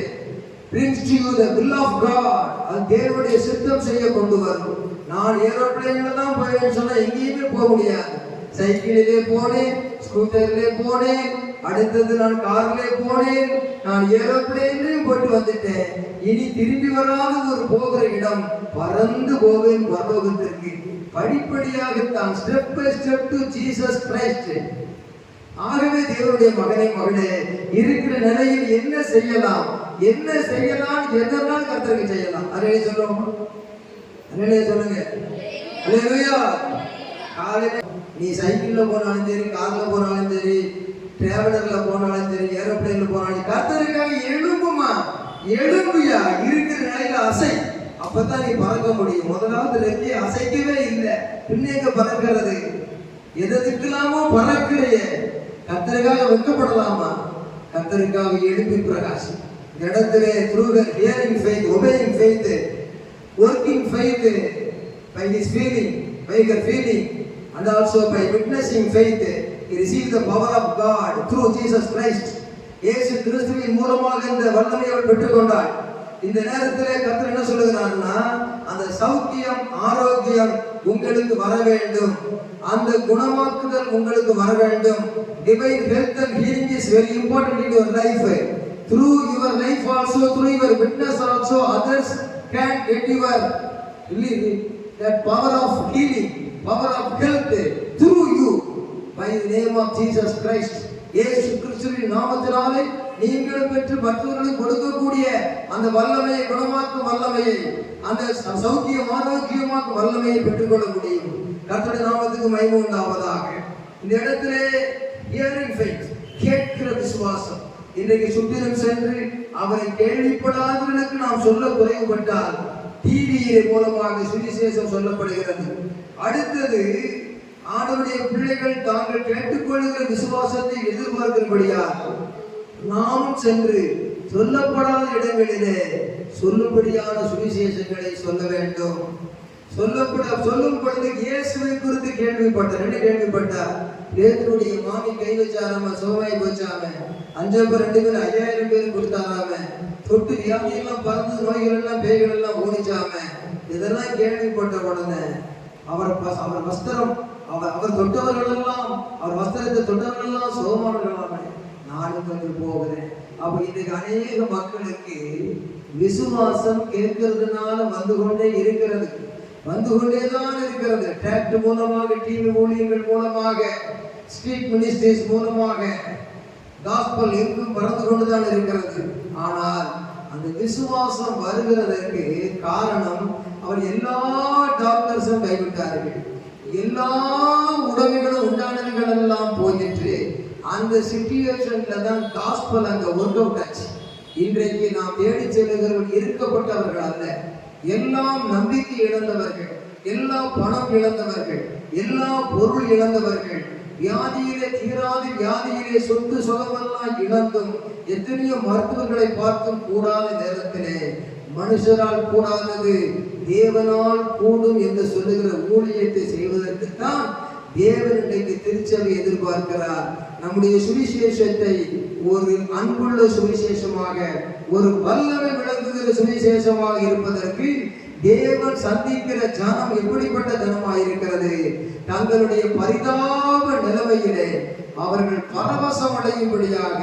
brings to you the will of God. அது தேவனுடைய சித்தம் செய்ய கொண்டு வரும். நான் ஏரோப்ளேன்ல தான் போவேன்னு சொன்னா எங்கேயுமே போக முடியாது. சைக்கிளிலே போனேன், ஸ்கூட்டர்லே போனேன், அடுத்தது நான் கார்லே போனேன், நான் ஏரோப்ளேன்லையும் போட்டு வந்துட்டேன். இனி திரும்பி வராத ஒரு போகிற இடம், பறந்து போவேன் பரலோகத்திற்கு. படிப்படியாகத்தான், step by step to Jesus Christ. ஆகவே தேவனுடைய மகனே, மகளே, இருக்கிற நிலையில் என்ன செய்யலாம், என்ன செய்யலாம், எதனால் கர்த்தருக்கு செய்யலாம். அதை சொல்லுவோம், சொல்லுங்க. அல்லேலூயா. காலையில நீ சைக்கிள்ல போனாலும் சரி, கார்ல போனாலும் சரி, டிராவலர்ல போனாலும் சரி, ஏரோப்ளேன்ல போனாலும் கர்த்தருக்காக எழும்புமா, எழும்பியா, இருக்கிற நிலையில அசை, அப்பதான் நீ பறக்க முடியும். முதலாவது ரெக்கையை அசைக்கவே இல்லை, பின்னேக்க பறக்கிறது. எதுக்கெல்லாமோ பறக்கிறையே, கர்த்தருக்காக வெட்கப்படலாமா? கர்த்தருக்காக எழுப்பி பிரகாசி. இந்த இடத்துல through the hearing faith, obeying faith, working faith, by his feeling, by her feeling, and also by witnessing faith, he received the power of God through Jesus Christ. இயேசு கிறிஸ்துவின் மூலமாக இந்த வல்லமையை அவள் பெற்றுக்கொண்டாள். இந்த நேரத்திலே கர்த்தர் என்ன சொல்லுகிறார்னா, அந்த சௌக்கியம், ஆரோக்கியம் உங்களுக்கு வர வேண்டும், அந்த குணமாக்குதல் உங்களுக்கு வர வேண்டும். Divine health and healing is very important in your life. Through your life also, through your witness also, others can get your that power of healing, power of health through you, by the name of Jesus Christ. இயேசு கிறிஸ்துவின் நாமத்தினாலே நீங்கள் பெற்று மற்றவர்களுக்கு கொடுக்கக்கூடிய அந்த வல்லமையை, குணமாக்கும் வல்லமையை, அந்த சௌக்கியம், ஆரோக்கியமாக்கும் வல்லமையை பெற்றுக்கொள்ள முடியும். கர்த்தருடைய நாமத்துக்கு மகிமை உண்டாவதாக. இந்த இடத்திலே hearing faith, கேட்கிற விசுவாசம். இன்றைக்கு சுற்றிலும் சென்று அவரை கேள்விப்படாதவர்களுக்கு நாம் சொல்ல குறைவுபட்டால் டிவியின் மூலமாக சுவிசேஷம் சொல்லப்படுகிறது. அடுத்தது, ஆண்டவருடைய பிள்ளைகள் தாங்கள் கேட்டுக்கொள்கிற விசுவாசத்தை எதிர்பார்க்கிறபடியாக நாமும் சென்று சொல்லப்படாத இடங்களிலே சொல்லும்படியான சுவிசேஷங்களை சொல்ல வேண்டும். சொல்லும் பொழுது இயேசுவை குறித்து கேள்விப்பட்டார். என்ன கேள்விப்பட்டார்? பேதுருடைய மாமி கை வச்சாராம, சோமாய் போச்சாம, 5 பேர் 2 பேர் 5000 பேர் கொடுத்தாராம, தொட்டு வியாதியெல்லாம் பறந்து, நோய்கள் எல்லாம் பேய்கள் எல்லாம் ஓடிச்சாம, இதெல்லாம் கேள்விப்பட்ட உடனே அவர் வஸ்திரம், அவர் தொட்டவர்கள் எல்லாம், அவர் வஸ்திரத்தை தொட்டவர்கள் எல்லாம் சோமானவர்களாமே, நானும் கொஞ்சம் போகிறேன். அப்ப இன்னைக்கு அநேக மக்களுக்கு விசுவாசம் கேட்கறதுனால வந்து கொண்டேதான் இருக்கிறது. டிராக்டர் மூலமாக, டிவி ஊழியர்கள் மூலமாக, ஸ்ட்ரீட் மினிஸ்ட்ரிஸ் மூலமாக காஸ்பல் எங்கும் பறந்து கொண்டுதான் இருக்கிறது. ஆனால் அந்த விசுவாசம் வருகிறதற்கு காரணம், அவர் எல்லா டாக்டர்ஸும் கைவிட்டார்கள், எல்லா உடமைகளும் உண்டானவைகள் எல்லாம் போயிற்று. அந்த சிச்சுவேஷன்ல தான் காஸ்பல் அங்க ஒர்க் அவுட் ஆச்சு. இன்றைக்கு நாம் தேடி செல்லுகிறவர்கள் இருக்கப்பட்டவர்கள் அல்ல, எல்லாம் நம்பிக்கை இழந்தவர்கள், எல்லா பணம் இழந்தவர்கள், எல்லா பொருள் இழந்தவர்கள், வியாதியிலே தீராத வியாதியிலே சொத்து சுகமெல்லாம் இழந்தும், எத்தனையோ மருத்துவர்களை பார்த்தும் கூடாத நேரத்திலே மனுஷரால் கூடாதது தேவனால் கூடும் என்று சொல்லுகிற ஊழியத்தை செய்வதற்குத்தான் தேவன் இன்றைக்கு திருச்சபை எதிர்பார்க்கிறார். நம்முடைய சுவிசேஷத்தை ஒரு அன்புள்ள சுவிசேஷமாக, ஒரு வல்லமை விளங்குகிற சுவிசேஷமாக இருப்பதற்கு தேவன் சந்திக்கிற ஜனம் எப்படிப்பட்ட ஜனமாக இருக்கிறது? தங்களுடைய பரிதாப நிலைமையிலே அவர்கள் பரவசம் அடையும்படியாக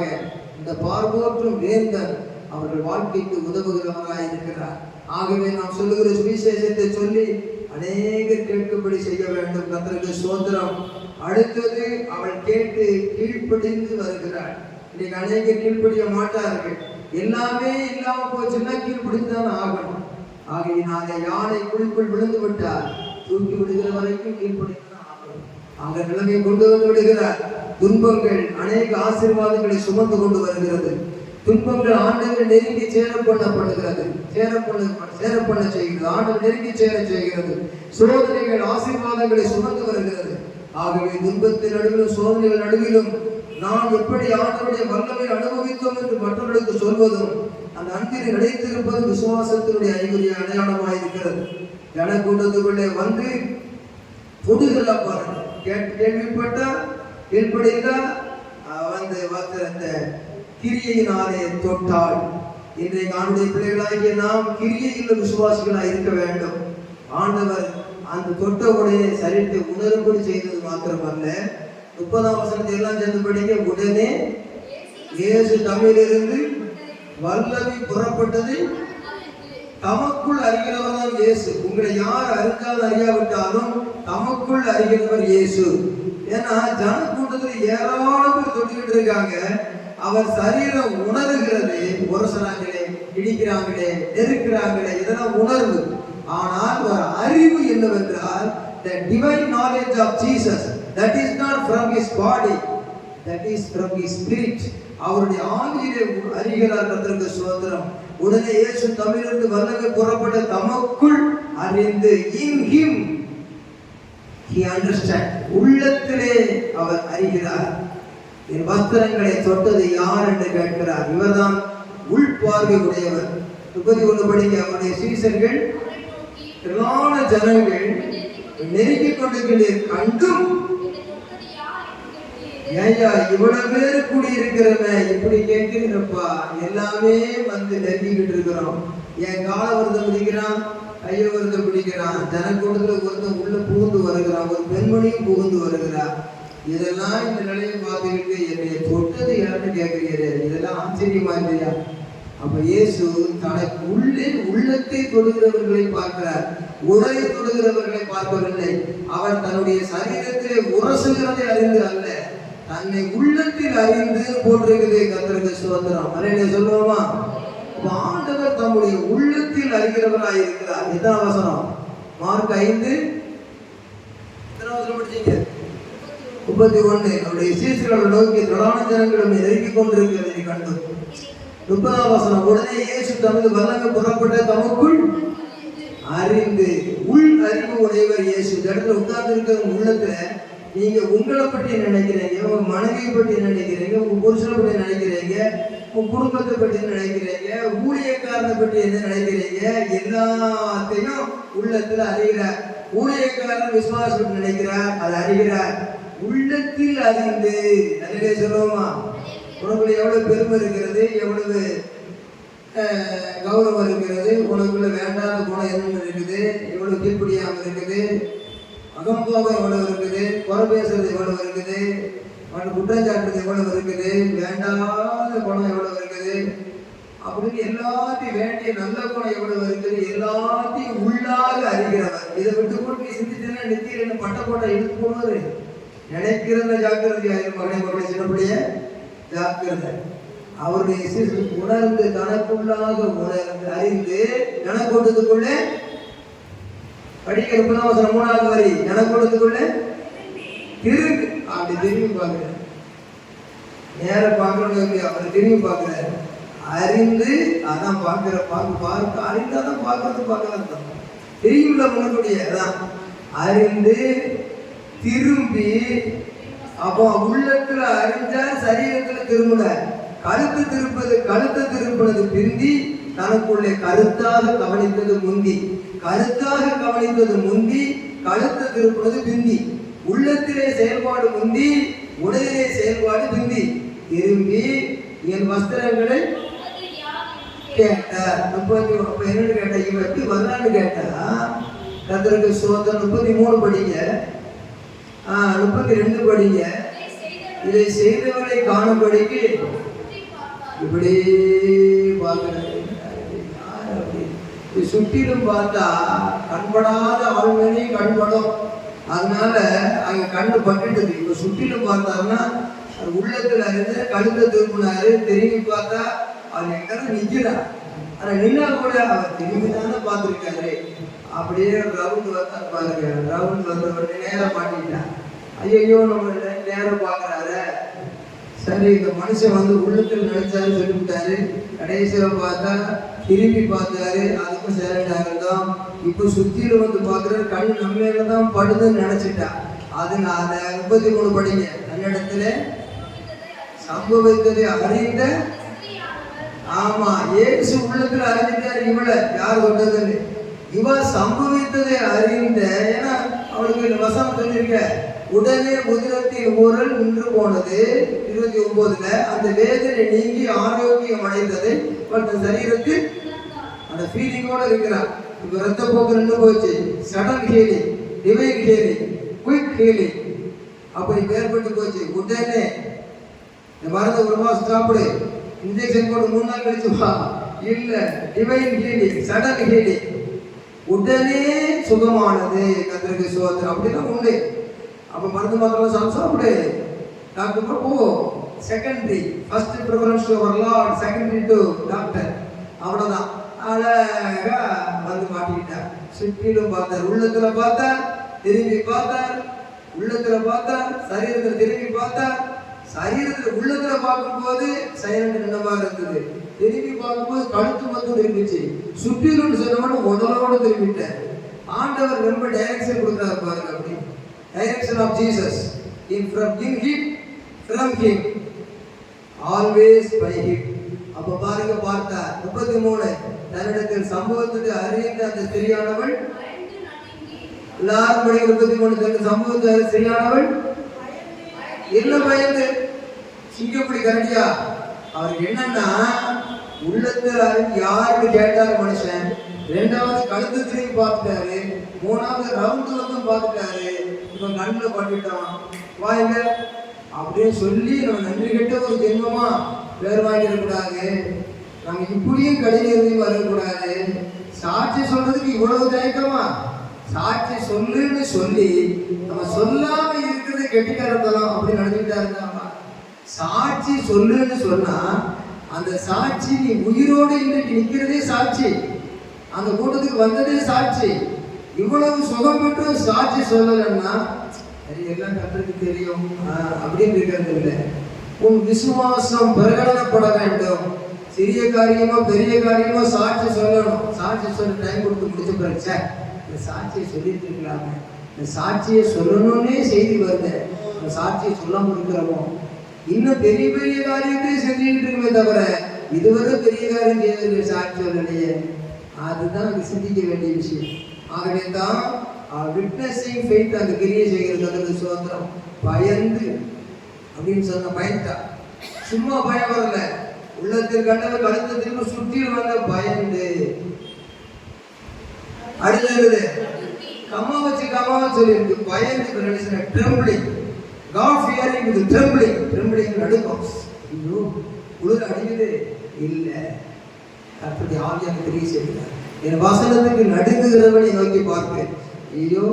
இந்த பார்வோற்றும் வேந்தன் அவர்கள் வாழ்க்கைக்கு உதவுகிறவராக இருக்கிறார். ஆகவே நாம் சொல்லுகிற சுவிசேஷத்தை சொல்லி அநேகர் கேட்கும்படி செய்ய வேண்டும். கர்த்தருக்கு ஸ்தோத்திரம். அடுத்தது, அவள் கேட்டு கீழ்ப்படிந்து வருகிறாள். இன்னைக்கு அநேகர் கீழ்ப்படிய மாட்டார்கள். எல்லாமே இல்லாம போச்சுன்னா கீழ்ப்படிந்துதான் ஆகணும். ஆகையினாலே யானை குழிக்குள் விழுந்து விட்டார், தூக்கி விடுகிற வரைக்கும் கீழ்ப்படிந்துதான் ஆகணும். அங்க நிலைமையை கொண்டு வந்து விடுகிறார். துன்பங்கள் அநேக ஆசீர்வாதங்களை சுமந்து கொண்டு வருகிறது. துன்பங்கள் ஆண்டவர் நெருங்கி சேர பண்ணப்படுகிறது, சேர பண்ண செய்கிறது, ஆண்டவர் நெருங்கி சேர செய்கிறது. சோதனைகள் ஆசீர்வாதங்களை சுமந்து வருகிறது. ஆகவே துன்பத்தின் நடுவிலும் சோதனைகள் நடுவிலும் நாம் எப்படி ஆண்டவருடைய வல்லமை அனுபவித்தோம் என்று மற்றவர்களுக்கு சொல்வதும், அந்த அன்பில் நிலைத்திருப்பது விசுவாசத்தினுடைய அறிகுறிய அடையாளமாக இருக்கிறது. ஜனக்கூட்டத்துக்குள்ளே வந்து புடுகிறா பாருங்க, கேள்விப்பட்ட கீழ்ப்படிந்தா வந்து வஸ்திரத்தை கிரியையினாலே தொட்டாள். இன்றைக்கு ஆண்டுடைய பிள்ளைகளாகிய நாம் கிரியையில் விசுவாசிகளாக இருக்க வேண்டும். ஆண்டவர் அந்த தொட்ட உடனே சரீரத்தை உணரும்படி செய்தது மாத்திரமல்ல, 30ஆம் வசனத்தை எல்லாம் சேர்ந்து படிக்க, உடனே இயேசு தம்மிலிருந்து வல்லமை புறப்பட்டது. தமக்குள் அறிகிறவர் தான் இயேசு. உங்களை யார் அறிஞ்சாலும் அறியாவிட்டாலும் தமக்குள் அறிகிறவர் இயேசு. ஏன்னா ஜனக்கூட்டத்தில் ஏராளம் பேர் தொட்டுக்கிட்டு இருக்காங்க. அவர் சரீரம் உணர்கிறது, உரசனாங்களே, இடிக்கிறாங்களே, நெருக்கிறாங்களே, இதெல்லாம் உணர்வு. ஆனால் ஒரு அறிவு என்னவென்றால் the divine knowledge of Jesus, that is not from his body, that is from his spirit. அவருடைய ஆவியிலே அறிகிறார். கர்த்தருக்கு ஸ்தோத்திரம். உடனே இயேசு தம்மிலிருந்து வல்லமை புறப்பட்ட தமக்குள் அறிந்து, in him he understand, உள்ளத்திலே அவர் அறிகிறார். என் வஸ்திரங்களை தொட்டது யார் என்று கேட்கிறார். இவர்தான் உள்பார்வை உடையவர். 31 படிக்க அவருடைய சீசர்கள் திரளான ஜனங்கள் நெருங்கிக் கொண்டிருக்கிறேன் கண்டும், ஐயா இவ்வளவு பேரு கூடியிருக்கிறவன் இப்படி கேட்கிறப்பா, எல்லாமே வந்து நெருங்கிக்கிட்டு இருக்கிறோம். என் கால விரதம் பிடிக்கிறான், கைய விரதம் பிடிக்கிறான், ஜனக்கூட்டத்துல ஒருத்தன் உள்ள புகுந்து வருகிறான், ஒரு பெண்மணியும் புகுந்து வருகிறான். இதெல்லாம் இந்த நிலையை பார்த்துக்கிட்டு என்னை தொட்டது யாருன்னு கேட்கிறீரு, இதெல்லாம் ஆச்சரியமா இல்லையா? அப்ப இயேசு தனக்கு உள்ளே உள்ளத்தை தொடுகிறவர்களை பார்க்கிறார், உடலை தொடுகிறவர்களை பார்க்கவில்லை. அவர் தன்னுடைய சரீரத்திலே உரசுகிறதை அறிந்து அல்ல, தன்னை உள்ளத்தில் அறிந்து போட்டிருக்கிறது. கர்த்தருக்கு ஸ்தோத்திரம். அரையிலே சொல்லுவோமா? ஆண்டவர் தம்முடைய உள்ளத்தில் அறிகிறவராய் இருக்கிறார். எத்தனை வசனம்? மார்க் 5 எத்தனை வசனம் படிச்சீங்க? 31. அவருடைய சீசர்களை நோக்கி திரளான ஜனங்களும் நெருங்கிக் கொண்டிருக்கிறதை கண்டு. 30 வசனம், உடனே இயேசு தமது வல்லமை புறப்பட்ட தமக்குள் அறிந்து, உள் அறிவு உடையவர் இயேசு. இந்த இடத்துல உட்கார்ந்து இருக்கிற உள்ளத்துல நீங்க உங்களை பற்றி நினைக்கிறீங்க, உங்க மனைவியை பற்றி நினைக்கிறீங்க, உங்க புருஷனை பற்றி நினைக்கிறீங்க, உங்க குடும்பத்தை பற்றி நினைக்கிறீங்க, ஊழியக்காரனை பற்றி என்ன நினைக்கிறீங்க, எல்லாத்தையும் உள்ளத்துல அறிகிறார். ஊழியக்காரன் விசுவாசம் நினைக்கிறார், அதை அறிகிறார். உள்ளத்தில் அறிந்து, நிறைய சொல்லுவோமா? உனக்குள்ள எவ்வளவு பெருமை இருக்கிறது, எவ்வளவு கௌரவம் இருக்கிறது, உனக்குள்ள வேண்டாத குணம் என்ன இருக்குது, எவ்வளவு கீழ்ப்படியாமல் இருக்குது, அகம்பாவம் எவ்வளவு இருக்குது, குறை பேசுறது எவ்வளவு இருக்குது, குற்றஞ்சாட்டுறது எவ்வளவு இருக்குது, வேண்டாத குணம் எவ்வளவு இருக்குது அப்படின்னு எல்லாத்தையும், வேண்டிய நல்ல குணம் எவ்வளவு இருக்குது, எல்லாத்தையும் உள்ளாக அறிகிறவர். இதை விட்டு போட்டு நீ சிந்திச்சுன்னா நித்தியில் என்ன பட்ட போட்டா எடுத்து போனது நினைக்கிறத ஜாக்கிரதை ஆயிரம். மகனை மகளை சின்னப்படிய ஜாக்கிரதை. அவருடைய உணர்ந்து தனக்குள்ளாக உணர்ந்து அறிந்து ஜனக்கூட்டத்துக்குள்ளே படிக்கிற 3வது வரி, ஜனக்கூட்டத்துக்குள்ளே திரும்பி, அப்படி திரும்பி பார்க்கிறேன், நேர பார்க்கணும், அவரை திரும்பி பார்க்கிறார். அறிந்து அதான் பார்க்கிற பார்க்க அறிந்தாதான் பார்க்கறது தான் தெரியும்ல முன்னக்கூடிய அதான் அறிந்து திரும்பி. அப்போ உள்ளத்துல அறிஞ்சா சரீரத்துல திரும்பல. கழுத்து திருப்பினது பிந்தி, தனக்குள்ளே கருத்தாக கவனித்தது முந்தி. கருத்தாக கவனித்தது முந்தி, கழுத்து திருப்பினது பிந்தி. உள்ளத்திலே செயல்பாடு முந்தி, உடலிலே செயல்பாடு பிந்தி. திரும்பி என் வஸ்திரங்களை கேட்டார். 30 என்னன்னு கேட்டா, இவன் எப்படி வர்றான்னு கேட்டா, கர்த்தருக்கு ஸ்தோத்திரம். 33 படிங்க, 32 படிங்க. இதை செய்தவரை காணும்படிக்கு இப்படி பார்க்கிறது. சுற்றிலும் பார்த்தா கண்படாத ஆழ்மனையும் கண்படும். அதனால அங்க கண்ணு பட்டுட்டது. இப்ப சுற்றிலும் பார்த்தாருன்னா உள்ளத்துல இருந்து கழுத்தை திரும்பினாரு. திரும்பி பார்த்தா அவர் எங்க நிக்கிறார். ஆனா நின்னா கூட அவர் திரும்பி தானே பார்த்துருக்காரு. அப்படியே ரவுண்ட் வந்தா பாருங்க. ரவுண்ட் வந்த உடனே நேரம் மாட்டிட்டான். ஐயோ நம்ம நேரம் பார்க்கறாரு. சரி, இந்த மனுஷன் வந்து உள்ளத்தில் நினைச்சாரு சொல்லிவிட்டாரு. கடைசியில் பார்த்தா திரும்பி பார்த்தாரு, அதுக்கும் சேரண்டாக இருந்தோம். இப்போ சுத்தியில வந்து பார்க்குறாரு, கண் நம்மள தான் படுதுன்னு நினைச்சிட்டா. அது நான் அதை 33 படிங்க. தன்னிடத்துல சம்பவித்ததை அறிந்த, ஆமா இயேசு உள்ளத்துல அறிஞ்சிட்டாரு. இவளை யார் கொண்டதுன்னு இவ சம்பவித்ததை அறிந்த, ஏன்னா அவளுக்கு வசனம் சொல்லியிருக்க, உடனே உதிரத்தின் ஊரல் நின்று போனது. 29ல அந்த வேதனை நீங்கி ஆரோக்கியம் அடைந்தது. தன் சரீரத்தில் அந்த ஃபீலிங்கோட இருக்கிறார். இப்ப ரத்த போக்கு நின்று போச்சு. Sudden healing, divine healing, quick healing அப்படி ஏற்பட்டு போச்சு. உடனே இந்த மருந்து 1 மாசம் சாப்பிடு, இன்ஜெக்ஷன் போட்டு 3 நாள் கழிச்சு வா. இல்ல, டிவைன் ஹீலிங், சடன் ஹீலிங், உடனே சுகமானது. கர்த்தருக்கு ஸ்தோத்திரம். அப்படிதான் உண்டு. அப்ப மருந்து மாத்திரம் சாப்பிடு, டாக்டர் போ. Secondary, first preference to our lord, secondary to doctor. அவ்வளவுதான். அழகா வந்து மாட்டிக்கிட்டார். சுற்றிலும் பார்த்தார், உள்ளத்துல பார்த்தா திரும்பி பார்த்தார், உள்ளத்துல பார்த்தார், சரீரத்துல திரும்பி பார்த்தார். சரீரத்துல உள்ளத்துல பார்க்கும்போது சைலண்ட் நின்னமா இருந்தது. திரும்பி பார்க்கும்போது கழுத்து மட்டும் திரும்பிச்சு. சுற்றிலும் சொன்னவன உடலோட திரும்பிட்டேன். ஆண்டவர் ரொம்ப டைரக்ஷன் கொடுக்குறாரு பாருங்க. அப்படி direction of Jesus from him always by him. அப்ப பாருங்க பார்த்தார். 33 தன்னிடத்தில் சம்பவத்தை அறிந்த அந்த ஸ்திரியானவள் எல்லாரும் படி 33 தன் சம்பவத்தை ஸ்திரியானவள் என்ன பயந்து சிங்கப்படி கரடியா. அவருக்கு என்னன்னா உள்ளத்துல யாருன்னு கேட்டாரு மனுஷன். ரெண்டாவது கழுத்து திரும்பி பார்த்துட்டாரு. மூணாவது ரவுண்டு வந்து பார்த்துட்டாரு. இப்ப கண்ணுல பட்டுட்டான். வாங்க அப்படின்னு சொல்லி நம்ம நன்றி கெட்ட ஒரு ஜென்மமா பேர் வாங்கிடக்கூடாது. நம்ம இப்படியும் கடிதம் வரக்கூடாது. சாட்சி சொல்றதுக்கு இவ்வளவு தயக்கமா? சாட்சி சொல்லுன்னு சொல்லி நம்ம சொல்லாம இருக்கிறது கெட்டிக்காரத்தலாம் அப்படின்னு நினைச்சுக்கிட்டா இருந்தாமா? சாட்சி சொல்லுன்னு சொன்னா அந்த சாட்சி நீ உயிரோடு இன்றைக்கு நிற்கிறதே சாட்சி. அந்த கூட்டத்துக்கு வந்ததே சாட்சி. இவ்வளவு சுகம் பெற்று சாட்சி சொல்லலைன்னா எல்லாம் கற்றுக்கு தெரியும் அப்படின்னு இருக்கிறது இல்லை. உன் விசுவாசம் பிரகடனப்பட வேண்டும். சிறிய காரியமோ பெரிய காரியமோ சாட்சி சொல்லணும். சாட்சி சொல்ல டைம் கொடுத்து முடிச்ச பிறகு இந்த சாட்சியை சொல்லிட்டு இருக்கலாமே, இந்த சாட்சியை சொல்லணும்னே செய்தி வருது. இந்த சாட்சியை சொல்லாம இருக்கிறோமோ இன்னும் பெரிய பெரிய காரியத்தையும் செஞ்சுக்கிட்டு இருக்குமே தவிர இதுவரை பெரிய காரியம் செய்வதில்லை. சாட்சி சொல்லலையே. அதுதான் சிந்திக்க வேண்டிய விஷயம். ஆகவே தான் விட்னஸிங் ஃபெய்த் அந்த கிரியை செய்கிறது. அதற்கு சுதந்திரம் பயந்து அப்படின்னு சொன்ன பயன்டா. சும்மா பயம் வரல. உள்ளத்தில் கண்டவர் கழுத்தத்திற்கு சுற்றி வந்த பயந்து. அடுத்தது கம்மா சொல்லியிருக்கு. பயந்து trembling. God fearing with trembling. Trembling நடுக்கம். ஐயோ உலக அடிக்குது இல்ல. அப்படி ஆவியாக தெரிய செய்கிறார். என் வசனத்துக்கு நடுங்குகிறவனை நோக்கி பார்ப்பேன். ஐயோ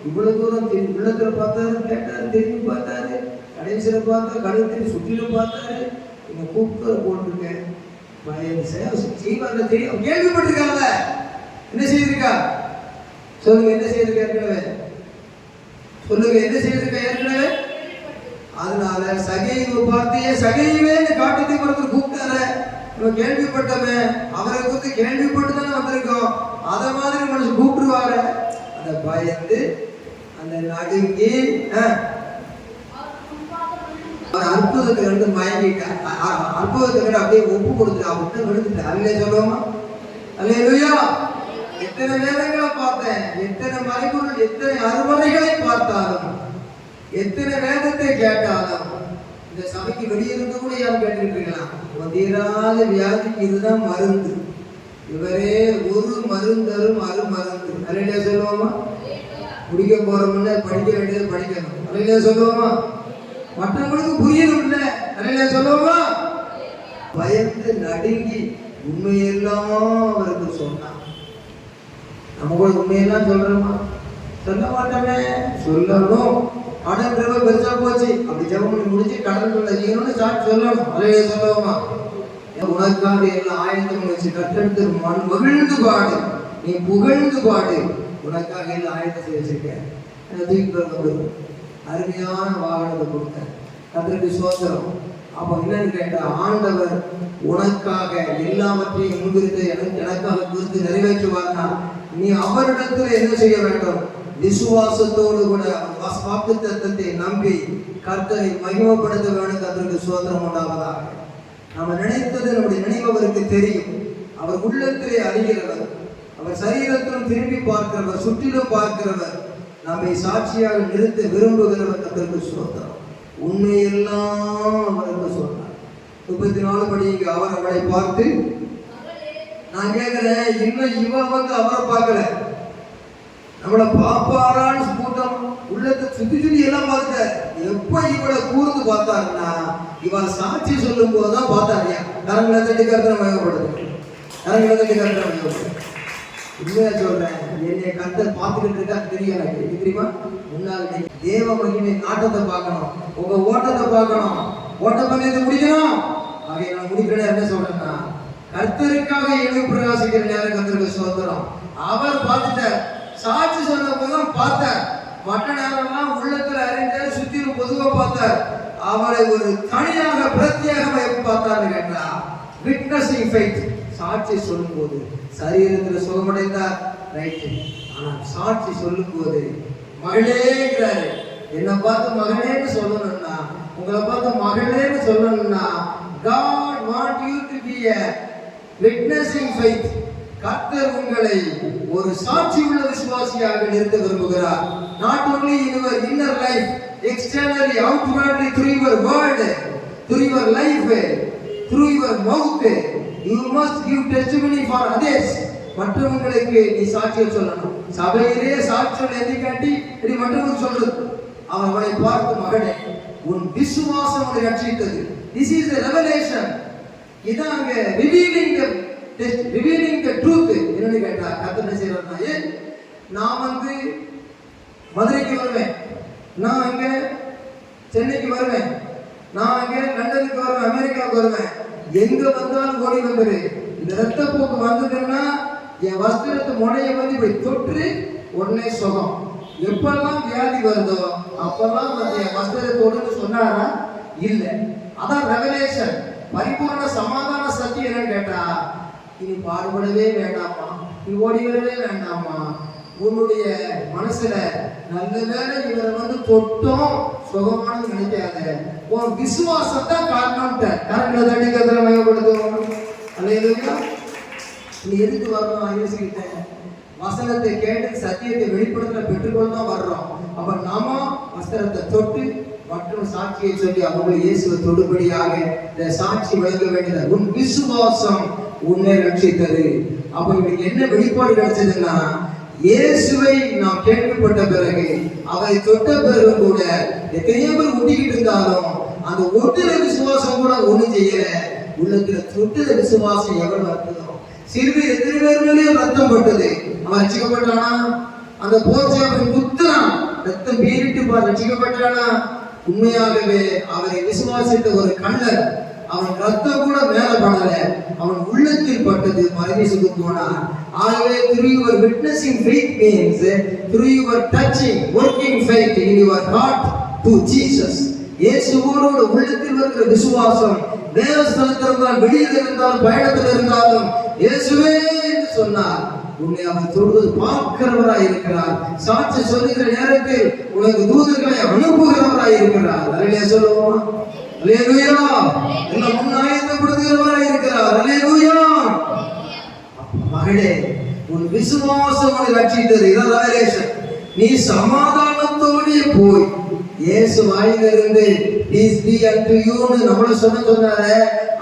இவ்வளவு தூரம் உள்ளத்துல பார்த்தாரு, கேட்டாரு, திரும்பி பார்த்தாரு, கடைசியில பார்த்தா கழுத்தில் சுற்றிலும் பார்த்தாரு. என்ன கூப்பிட்டு போட்டிருக்கேன். செய்வாங்க தெரியும். கேள்விப்பட்டிருக்காங்க. என்ன செய்திருக்கா சொல்லுங்க. என்ன செய்திருக்கா ஏற்கனவே? சொல்லுங்க என்ன செய்திருக்கா ஏற்கனவே? அதனால சகைவு பார்த்தையே சகைவே காட்டத்தை கொடுத்து கூப்பிட்டாரு. நம்ம கேள்விப்பட்டவே அவரை குறித்து கேள்விப்பட்டு தானே வந்திருக்கோம். அத மாதிரி மனுஷன் கூப்பிடுவாரு. அந்த பயந்து அந்த நடுங்கி அற்புதத்தை கண்டு மயங்கிட்டார். அற்புதத்தை கண்டு அப்படியே ஒப்பு கொடுத்துட்டு அப்படின்னு விழுந்துட்டு அல்லே சொல்லுவோமா? அல்லேலூயா. எத்தனை வேதங்களை பார்த்தேன், எத்தனை மறைபொருள், எத்தனை அறுவடைகளை பார்த்தாலும், எத்தனை வேதத்தை கேட்டாலும் இந்த சபைக்கு வெளியிருந்து கூட யாரும் கேட்டுக்கிட்டு இருக்கலாம். தீராத வியாதிக்கு இதுதான் மருந்து. இவரே ஒரு மருந்தரும் அருமருந்து. அலையிலே சொல்லுவோமா? குடிக்க போறோம்னா படிக்க வேண்டியது படிக்கணும். அலையிலே சொல்லுவோமா? மற்றவங்களுக்கு புரியணும் இல்லை. அலையிலே சொல்லுவோமா? பயந்து நடுங்கி உண்மையெல்லாம் அவருக்கு சொன்னான். நம்ம கூட உண்மையெல்லாம் சொல்றோமா? சொல்ல மாட்டோமே. சொல்லணும். கடன் கிருபை பெருசா போச்சு. அப்படி ஜெபம் பண்ணி முடிச்சு கடன் செய்யணும்னு சாட்சி சொல்லணும். அலையிலே சொல்லுவோமா? உனக்காக எல்லாம் ஆயத்தம் வச்சு கற்றெடுத்து மகிழ்ந்து பாடு, நீ புகழ்ந்து பாடு. உனக்காக எல்லாம் ஆயத்தம் செய்ய வச்சிருக்கேன். அருமையான வாகனத்தை கொடுத்தேன். கத்திற்கு சோதரம். அப்ப என்னன்னு கேட்டா ஆண்டவர் உனக்காக எல்லாவற்றையும் முன்குறித்து எனக்காக குறித்து நிறைவேற்றுவார்னா நீ அவரிடத்துல என்ன செய்ய வேண்டும்? விசுவாசத்தோடு கூட வாக்கு தத்தத்தை நம்பி கர்த்தரை மகிமைப்படுத்த வேண்டும். கத்திற்கு சோதரம் உண்டாவதாக. நம்ம நினைத்தது நம்முடைய நினைவு அவருக்கு தெரியும். அவர் உள்ளத்திலே அறிகிறவர். அவர் சரீரத்திலும் திரும்பி பார்க்கிறவர், சுற்றிலும் பார்க்கிறவர். நம்மை சாட்சியாக நிறுத்த விரும்புகிறவர். கர்த்தருக்கு ஸ்தோத்திரம். உண்மையெல்லாம் அவருக்கு சொன்னார். 34 படிங்க. அவர் அவளை பார்த்து, நான் கேட்கிறேன், இன்னும் இவன் வந்து அவரை பார்க்கல, நம்மளை பாப்பாரான்னு கூட்டம் உள்ளத்தை சுத்தி சுத்தி எல்லாம் பார்த்துட்டார். எப்ப இவளை கூர்ந்து பார்த்தாருன்னா இவன் சாட்சி சொல்லும் போதுதான் பார்த்தாரியா. கரங்களை தட்டி கருத்தை மயப்படுது. கரங்களை தட்டி கருத்தை மயப்படுது. உண்மையா சொல்றேன், என்னை கர்த்தர் பார்த்துக்கிட்டு இருக்கா தெரியும் எனக்கு. தெரியுமா? முன்னாள் தேவ மகிமை நாட்டத்தை பார்க்கணும், உங்க ஓட்டத்தை பார்க்கணும், ஓட்ட பந்தயத்தை முடிக்கணும். ஆகிய நான் முடிக்கிறேன். என்ன சொல்றேன்னா கர்த்தருக்காக எழுதி பிரகாசிக்கிற நேரம் கர்த்தருக்கு சோதரம். அவர் பார்த்துட்டார். சாட்சி சொன்ன போதுதான் பார்த்தார். மற்ற நேரம்லாம் உள்ளத்துல அறிந்த சுத்திலும் பொதுவா பார்த்தார். அவரை ஒரு தனியாக பிரத்யேகமாக எப்படி பார்த்தாருன்னு கேட்டா, விட்னஸிங் ஃபெய்த், சாட்சி சொல்லும் போது சரீரத்தில் சுகமடைந்தார், ரைட்டு. ஆனா சாட்சி சொல்லும் போது மகளேங்கிறாரு. என்னை பார்த்து மகளேன்னு சொல்லணும்னா, உங்களை பார்த்து மகளேன்னு சொல்லணும்னா, God want you to be a witnessing faith. கர்த்தர் உங்களை ஒரு சாட்சி உள்ள விசுவாசியாக நிறுத்த விரும்புகிறார். Not only in your inner life, externally, outwardly, through your word, through your life, through your mouth, you must give testimony for others. மற்றவங்களுக்கு நீ சாட்சியை சொல்லணும். சபையிலே சாட்சிகள் எதிர்காட்டி இப்படி மற்றவங்களுக்கு சொல்றது. அவனை பார்த்து மகனே, உன் விசுவாசம் உன்னை ரட்சித்தது. This is the revelation. இதான் அங்க revealing the truth. என்னன்னு கேட்டா, கர்த்தர் என்ன செய்யறாருன்னா, நான் மதுரைக்கு வருவேன், நான் அங்க சென்னைக்கு வருவேன், நான் அங்க லண்டனுக்கு வருவேன், அமெரிக்காவுக்கு வருவேன், எங்க வந்தாலும் ஓடி வந்துரு. இந்த ரத்த போக்கு வந்ததுன்னா என் வஸ்திரத்து முனைய இப்படி தொற்று உடனே சுகம். எப்பெல்லாம் வியாதி வருதோ அப்பெல்லாம் என் வஸ்திரத்தோடு சொன்னாரா? இல்ல. அதான் ரெவலேஷன். பரிபூர்ண சமாதான சத்தியம் என்னன்னு கேட்டா, இனி பாடுபடவே வேண்டாமா, நீ ஓடி வரவே வேண்டாமா, உன்னுடைய மனசுல நல்ல வேலை இவரை தொட்டோம் சுகமானது நினைக்காத, உன் விசுவாசத்தை காரணம்ட்ட கரங்களை தட்டி கத்திர மயப்படுத்துவோம். அல்லேலூயா. நீ எதுக்கு வரணும்? யோசிக்கிட்டேன். வசனத்தை கேட்டு சத்தியத்தை வெளிப்படுத்த பெற்றுக்கொண்டு தான் வர்றோம். அப்ப நாம வஸ்திரத்தை தொட்டு மற்றும் சாட்சியை சொல்லி அவங்க இயேசுவை தொடுபடியாக இந்த சாட்சி வழங்க வேண்டியது. உன் விசுவாசம் உன்னை ரட்சித்தது. அப்ப இவனுக்கு என்ன வெளிப்பாடு கிடைச்சதுன்னா, இயேசுவை நாம் கேள்விப்பட்ட பிறகு அவரை தொட்ட பிறகு கூட எத்தனையோ பேர் ஒட்டிக்கிட்டு இருந்தாலும் அந்த ஒட்டுற விசுவாசம் கூட ஒண்ணு செய்யல. உள்ளத்துல தொட்டுற விசுவாசம் எவ்வளவு அற்புதம். சிறுவர் எத்தனை பேர் மேலேயும் ரத்தம் பட்டது, அவன் ரட்சிக்கப்பட்டானா? அந்த போச்சை அவன் குத்துறான், ரத்தம் பீரிட்டு பார், ரட்சிக்கப்பட்டானா? உண்மையாகவே அவரை விசுவாசித்த ஒரு கள்ளர், அவன் ரத்தம் கூட மேல படல, அவன் உள்ளத்தில் பட்டது, பரதேசுக்கு போனான். ஆகவே through your witnessing faith means through your touching working faith in your heart to Jesus. இயேசுவோடு உள்ளத்தில் இருக்கிற விசுவாசம் வேற ஸ்தலத்தில் இருந்தாலும் வெளியில் இருந்தாலும் பயணத்தில் இருந்தாலும் இயேசுவே என்று சொன்னார். உன்னை அவர் தொடுவது பார்க்கிறவராய் இருக்கிறார். சாட்சி சொல்லுகிற நேரத்தில் உனக்கு தூதர்களை அனுப்புகிறவராய் இருக்கிறார். அல்லேலூயா சொல்லுவோமா? அல்லேலூயா. எல்லாம் முன்னாயத்தப்படுத்துகிறவராய் இருக்கிறார். அல்லேலூயா. மகளே, உன் விசுவாசம் உன்னை ரட்சித்தது. இதான் ரெவலேஷன். நீ சமாதானத்தோடு போய் இயேசு வாயிலிருந்து peace be unto you ன்னு நம்மள சொன்னாரே,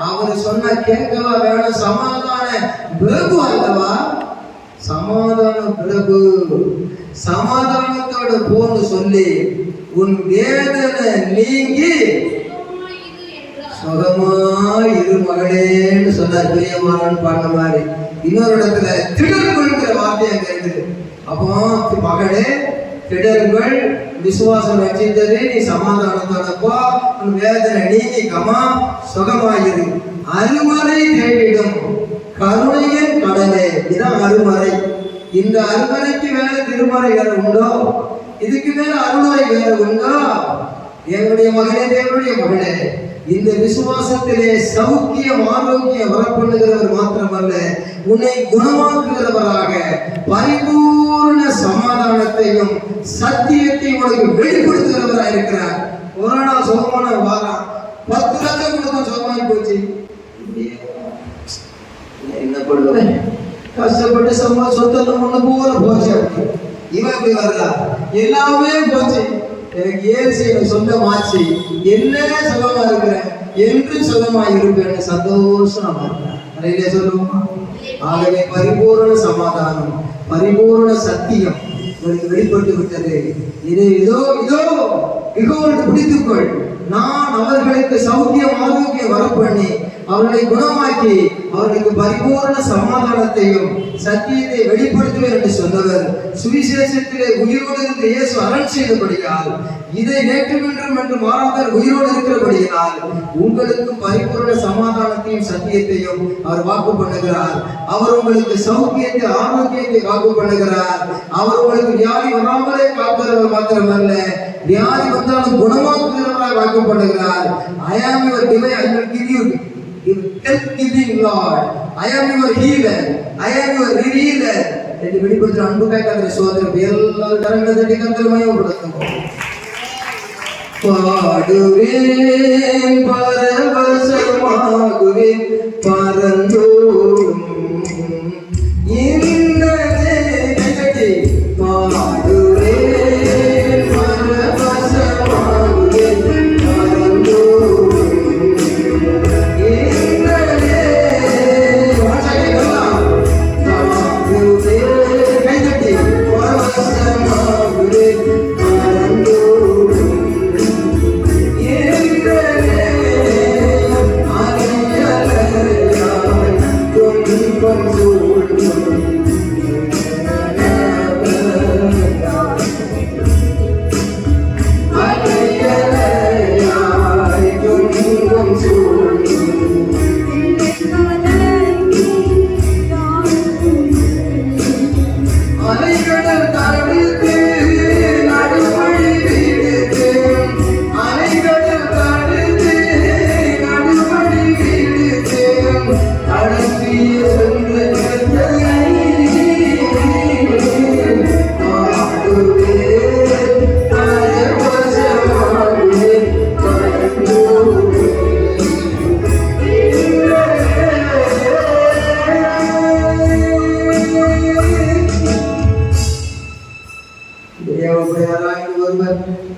அவர் சொன்ன கேட்கவா வேணும்? சமாதான பிரபு அல்லவா? சமாதான பிரபு. சமாதானத்தோட போன்னு சொல்லி உன் வேதனை நீங்கி சுகமாய் இரு மகளேன்னு சொன்னார். பிரியமானவன் பாடுற மாதிரி இன்னொரு இடத்துல திடல்கொள்கிற வார்த்தை அங்க இருக்குது. அப்போ மகளே, திடல்கள் விசுவாசம் ரட்சித்தது, நீ சமாதானத்தோட போ, உன் வேதனை நீங்கிக்கமா, சுகமாயிரு. அருமறை தேடிடும் கருணையின் கடலே. இதான் அருமறை. இந்த அருமறைக்கு மேல திருமறை வேற உண்டோ? இதுக்கு மேல அருமறை வேற உண்டோ? என்னுடைய மகனே, தேவனுடைய மகனே, இந்த விசுவாசத்திலே சௌக்கியம் ஆரோக்கியம் வரப்பண்ணுகிறவர் மாத்திரமல்ல, உன்னை குணமாக்குகிறவராக பரிபூர்ண சமாதானத்தையும் சத்தியத்தையும் உனக்கு வெளிப்படுத்துகிறவராக இருக்கிறார். கொரோனா சுகமான வாரம் 10 லட்சம் கொடுத்தா சுகமாகி போச்சு. என்ன பண்ணுவேன்? கஷ்டப்பட்டு சொத்தெல்லாம் ஒண்ணு போல போச்சு. இவன் இப்படி வரலாம், எல்லாமே போச்சு. எனக்கு ஏசி எனக்கு சொந்தமாச்சு, என்ன சுகமா இருக்கிறேன் என்று சுகமா இருப்பேன், சந்தோஷமா இருக்கிறேன். சொல்லுவோமா? ஆகவே பரிபூர்ண சமாதானம், பரிபூர்ண சத்தியம் உங்களுக்கு வெளிப்பட்டு விட்டது. இது இதோ இதோ மிகவும் பிடித்துக்கொள். நான் அவர்களுக்கு சௌக்கியம் ஆரோக்கியம் வரப்பண்ணி அவர்களை குணமாக்கி அவர்களுக்கு பரிபூர்ண சமாதானத்தையும் சத்தியத்தை வெளிப்படுத்துவேன் என்று சொன்னவர் சுவிசேஷத்திலே உயிரோடு இருந்த இயேசு அரண் செய்தபடியால் இதை நேற்றும் இன்றும் என்று மாறாதவர் உயிரோடு இருக்கிறபடியால் உங்களுக்கும் பரிபூர்ண சமாதானத்தையும் சத்தியத்தையும் அவர் வாக்கு பண்ணுகிறார். அவர் உங்களுக்கு சௌக்கியத்தை ஆரோக்கியத்தை வாக்கு பண்ணுகிறார். அவர் உங்களுக்கு வியாதி வராமலே காக்கிறவர் மாத்திரமல்ல, வியாதி வந்தாலும் குணமாக்குகிறவராக வாக்கு பண்ணுகிறார். I am your divine, I will give you health giving Lord. I am your healer, I am your revealer. என்று வெளிப்படுத்துகிற அன்புக்காய் கர்த்தரை சோதரம் எல்லாரும் கரங்களை தட்டி கர்த்தரை மகிமைப்படுத்தும். பாடுவேன் பரவசமாகுவேன் பரந்தோறும் இன்னதே கட்டி பாடுவேன் பரவசமாகுவேன் பரந்தோறும் இன்னதே வாசகெல்லாம் பாடுவேன் கைதட்டி பரவசமாகுவேன் பரந்தோறும்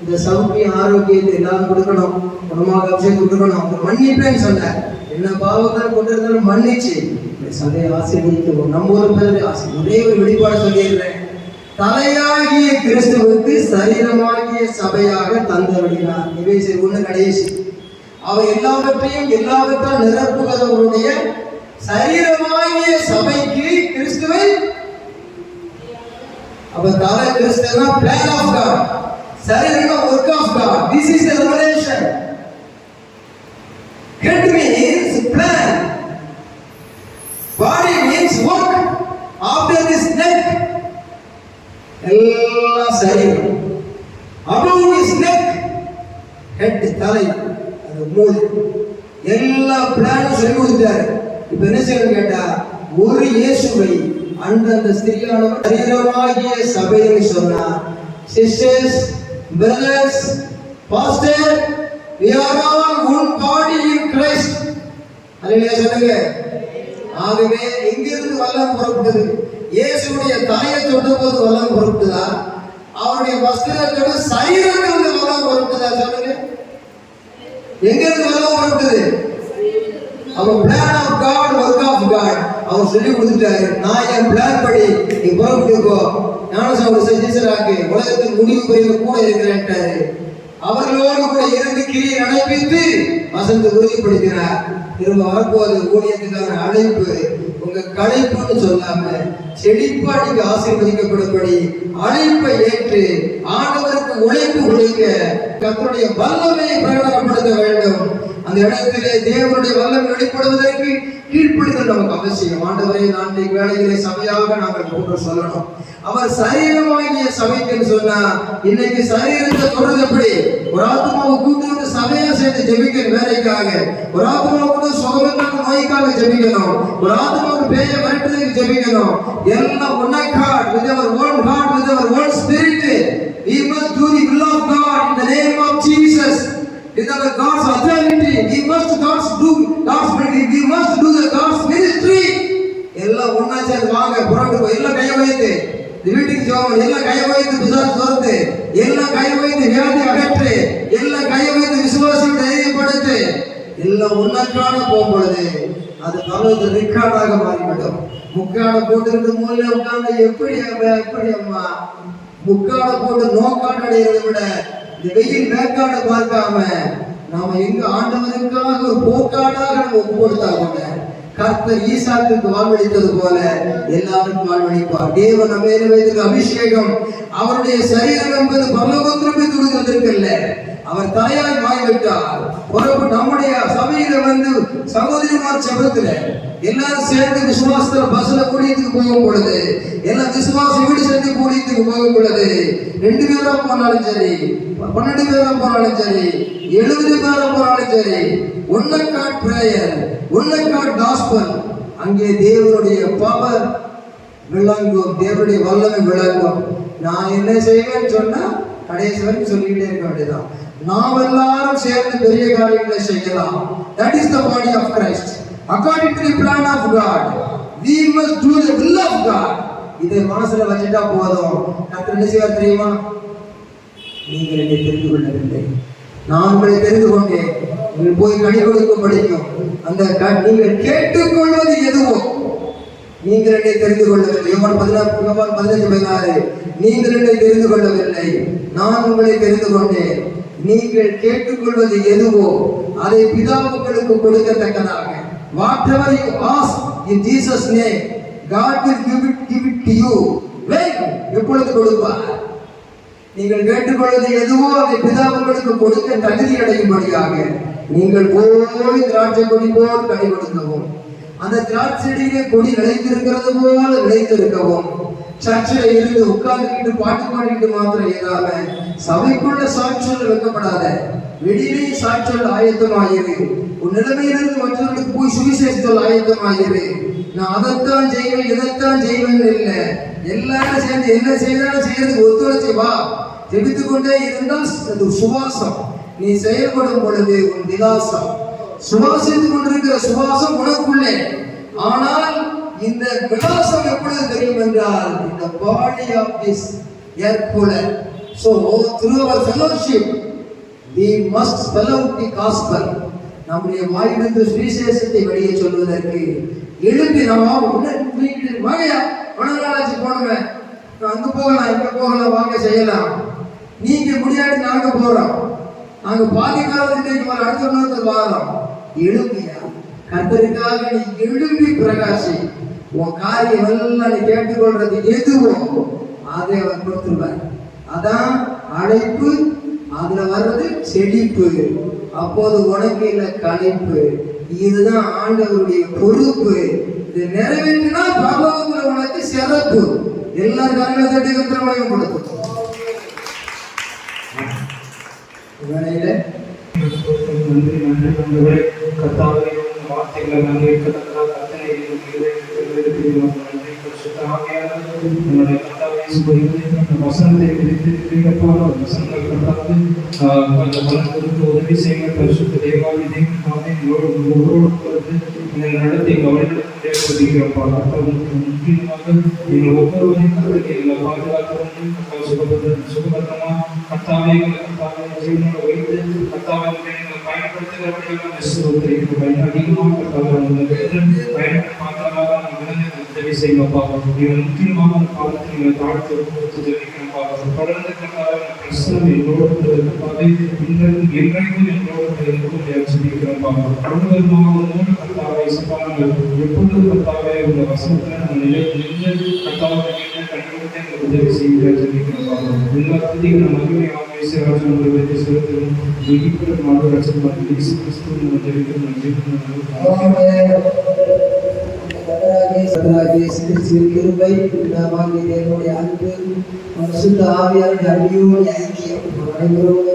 இந்த சௌக்கிய ஆரோக்கியத்தை எல்லாரும் கொடுக்கணும், குணமாக அபிஷேகம் கொடுக்கணும். மன்னிப்பேன்னு சொன்னார். என்ன பாவத்தான் கொண்டு இருந்தாலும் மன்னிச்சு சபையை ஆசீர்வதிக்கவும் நம்ம ஒரு பேர் ஒரே ஒரு வெளிப்பாடு சொல்லிடுறேன். தலையாகிய கிறிஸ்துவுக்கு சரீரமாகிய சபையாக தந்தவடினார். எபேசியர் 1 கடைசி. அவர் எல்லாவற்றால் நிரப்புகிறவருடைய சரீரமாகிய சபைக்கு கிறிஸ்துவை அப்ப தலை கிறிஸ்துவ பிளான் ஆஃப் காட், சரீரமா work of God. This is the revelation. Head means plan, body means work. After this neck, எல்லா சரீரம். above this neck, head தலை, அது மூளை. எல்லா பிளானும் சொல்லி கொடுத்தாரு. இப்ப என்ன செய்யணும் கேட்டா, ஒரு இயேசுவை அந்த ஸ்திரியானவர் சரீரமாகிய சபையை சொன்னார். Sisters, brothers, pastor, we are all one body in Christ. அல்லேலூயா சொல்லுங்க. ஆகவே எங்கிருந்து வல்லம் புறப்பட்டது? இயேசுடைய தலையை தொட்டபோது வல்லம் புறப்பட்டதா? அவருடைய வஸ்திரத்தோட சரீரத்திலிருந்து வல்லம் புறப்பட்டதா? சொல்லுங்க. எங்கிருந்து வல்லம் புறப்பட்டது? அவர் plan of God, work of God. அவர் சொல்லி கொடுத்துட்டாரு. நான் என் பிளான் படி நீ புறப்பட்டுக்கோ, ஞானசாமி சஜிசராக்கு உலகத்தின் முடிவு பெரிய கூட இருக்கிறேன்ட்டாரு. அவர்களோடு கூட இருந்து கிரியை நடப்பித்து வசந்த உறுதிப்படுத்தினார். திரும்ப வரப்போது ஊழியத்துக்கான அழைப்பு உங்க களைப்புன்னு சொல்லாம செழிப்பா நீங்க ஆசீர்வதிக்கப்படும்படி அழைப்பை ஏற்று ஆண்டவருக்கு உழைப்பு உழைக்க கர்த்தருடைய வல்லமையை பிரகடனப்படுத்த வேண்டும். அந்த இடத்திலே தேவனுடைய வல்லமை வெளிப்படுவதற்கு கீழ்ப்படிதல் நமக்கு அவசியம். ஆண்டவரே, நான் வேலையிலே சபையாக நாங்கள் போன்று சொல்லணும். அவர் சரீரமாகிய சபைக்குன்னு சொன்னா இன்னைக்கு சரீரத்தை தொடர்ந்து எப்படி ஒரு ஆத்மாவை கூட்டு வந்து சபையா சேர்ந்து ஜெபிக்கணும். வேலைக்காக ஒரு ஆத்மாவுக்கு சுகமில்லாத நோய்க்காக ஜெபிக்கணும். ஒரு ஆத்மாவுக்கு பேய வரட்டுறதுக்கு ஜெபிக்கணும். எல்லாம் ஒன்னா God with our own heart, with our own spirit. We must do the will of God in the name of Jesus. With our God's authority, we must do the God's ministry. எல்லாம் ஒன்னா சேர்ந்து வாங்க புறப்பட்டு எல்லாம் கையை வைத்து வீட்டுக்கு ஜோம், எல்லாம் கையை வைத்து பிசாசு துரத்து, எல்லாம் கையை வைத்து வியாதி அகற்று, எல்லாம் கையை வைத்து விசுவாசம் தைரியப்படுத்து. எல்லாம் ஒன்னாக்கான போகும்பொழுது அது பரவத்தில் ரெக்கார்டாக மாறிவிடும். முக்காட போட்டுக்கிட்டு மூலையில உட்கார்ந்து எப்படி அம்மா முக்காட போட்டு நோக்காடு அடைகிறதை விட இந்த வெயில் வேக்காடு பார்க்காம நாம எங்க ஆண்டவருக்காக ஒரு போக்காடாக நம்ம ஒப்பு கொடுத்தா கூட கர்த்தர் ஈசாக்குக்கு வாழ்வழித்தது போல எல்லாருக்கும் வாழ்வழிப்பார். தேவன் நம்ம மேல வைத்திருக்க அபிஷேகம் அவருடைய சரீரம் என்பது பரலோகத்திலிருந்து தூக்கி வந்திருக்கல்ல, அவர் தலையாய் மாறிவிட்டார். நம்முடைய சபையில சகோதரிமார் சபத்துல எல்லாரும் சேர்ந்து விசுவாசத்துல பஸ்ல கூடியத்துக்கு போகும் பொழுது, எல்லாம் விசுவாச வீடு சேர்ந்து கூடியத்துக்கு போகும் பொழுது 2 பேரா போனாலும் சரி, 12 பேரா போனாலும் சரி, 70 பேரா போனாலும் சரி, one accord prayer, one accord gospel, அங்கே தேவனுடைய பவர் விளங்கும், தேவனுடைய வல்லமை விளங்கும். நான் என்ன செய்வேன்னு சொன்னா கடைசி வரைக்கும் சொல்லிக்கிட்டே இருக்க வேண்டியதான். நாம் எல்லாரும் சேர்ந்து பெரிய காரியங்களை செய்யலாம். That is the body of Christ. According to the plan of God, we must do the will of God. இதை மனசுல வச்சுட்டா போதும். கர்த்தர் என்ன செய்வார் தெரியுமா? நீங்கள் என்னை தெரிந்து கொள்ளவில்லை, நான் உங்களை தெரிந்து கொண்டேன், நீங்கள் போய் கனி கொடுக்க படிக்கும். அந்த நீங்கள் கேட்டுக்கொள்வது எதுவோ, நீங்கள் என்னை தெரிந்து கொள்ளவில்லை. யோவான் 15:16, நீங்கள் என்னை தெரிந்து கொள்ளவில்லை, நான் உங்களை தெரிந்து கொண்டேன். நீங்கள் கேட்டுக்கொள்வது எதுவோ அதை பிதாவுக்கு கொடுக்கத்தக்கதாக, whatever you ask in Jesus name, God will give it to you. எப்பொழுது கொடுப்பார்? நீங்கள் கேட்டுக்கொள்வது எதுவோ அதை பிதாவுக்கு கொடுக்க தகுதி அடையும்படியாக நீங்கள் போய் திராட்சை கொடி போல் கனி கொடுக்கவும், அந்த திராட்சையிலே கொடி நிலைத்திருக்கிறது போல நிலைத்திருக்கவும். சர்ச்சில் இருந்து உட்கார்ந்துக்கிட்டு பாட்டு பாடிட்டு மாத்திரம் ஏறாம சபைக்குள்ள சாட்சிகள் வைக்கப்படாத, வெளியிலே சாட்சிகள் ஆயத்தமாயிரு. உன் நிலைமையிலிருந்து மற்றவர்களுக்கு போய் சுவிசேஷத்தில் ஆயத்தமாயிரு. நான் அதைத்தான் செய்வேன் இதைத்தான் செய்வேன் இல்லை, எல்லாரும் சேர்ந்து என்ன செய்தாலும் செய்யறதுக்கு ஒத்துழைச்சு வா. ஜெபித்து கொண்டே இருந்தால் அது சுவாசம், நீ செயல்படும் பொழுது உன் விலாசம், சுவாசித்துக் கொண்டிருக்கிற சுவாசம் உனக்குள்ளே. ஆனால் இந்த விலாசம் எப்பொழுது தெரியும் என்றால் இந்த body of this air cooler. So through our fellowship we must spell out the gospel. நம்முடைய வாயிலிருந்து சுவிசேஷத்தை வெளியே சொல்வதற்கு எழுப்பி வாங்கயா வனராஜி போனவே, அங்க போகலாம் இங்க போகலாம் வாங்க செய்யலாம். நீங்க முடியாது, நாங்க போறோம், நாங்க பாதி காலத்துக்கு அடுத்த வாரம். எழுப்பியா கர்த்தருக்காக நீ எழுப்பி பிரகாசி. உன் காரியம் எல்லாம் நீ கேட்டுக்கொள்றது எதுவோ அதை அவர் கொடுத்துருவார். அதான் அழைப்பு, அதுல வர்றது செழிப்பு. அப்போது உனக்கு இல்லை களைப்பு. இதுதான் ஆண்டவருடைய பொறுப்பு. இது நிறைவேற்றினா பரலோகத்துல உனக்கு சிறப்பு. எல்லா காரியங்களும் தட்டி கத்திரமையும் கொடுக்கும். வேலையில நன்றி நன்றி நன்றி கர்த்தாவே, வார்த்தைகளை நாங்கள் கேட்கத்தக்கதாக கர்த்தனை என்னுடைய கர்த்தாவே வசனத்தை விதித்திருக்கிறீங்கப்பா. வசனங்கள் கர்த்தாவே கொஞ்சம் பலன் கொடுத்து உதவி செய்யுங்க. பரிசுத்த தேவாதி தேவனாவே ஒவ்வொரு நடத்தி கவனிக்கிறப்பா. கர்த்தாவுக்கு முக்கியமாக எங்கள் ஒவ்வொருவரையும் கர்த்தருக்கு எங்களை பாதுகாக்க சுகபத்திரமா கர்த்தாவே கர்த்தாவை ஜீவனோட வைத்து கர்த்தாவை பயன்படுத்துகிறவர்கள் அதிகமாக பயன்படுத்த மாத்திரமாக உதவி செய்யப்பா. நீங்கள் முக்கியமாக காலத்தில் தாழ்த்து ஜெபிக்கிறப்பா. தொடர்ந்து கர்த்தாவை பிரச்சனை எங்களோடு கர்த்தாவை இன்றைக்கும் என்றைக்கும் எங்களோடு ஜெபிக்கிறப்பா. முழுவதுமாக கர்த்தாவை சப்பாங்கள் எப்பொழுது கர்த்தாவை உள்ள வசனத்தில் நம்ம நின்று கர்த்தாவை கண்டிப்பாக உதவி செய்ய ஜெபிக்கிறப்பா. எல்லா துதிகளும் மகிமையாக ராஜனுடைய செலுத்தும் வெளிப்பட மாடு ரச்சனை இயேசு கிறிஸ்துவின் ஜெபிக்கிறோம். கிருபை தேவனுடைய அன்பு பரிசுத்த ஆவியானவருடைய அடியோடு ஐக்கியம் அனைவரோடு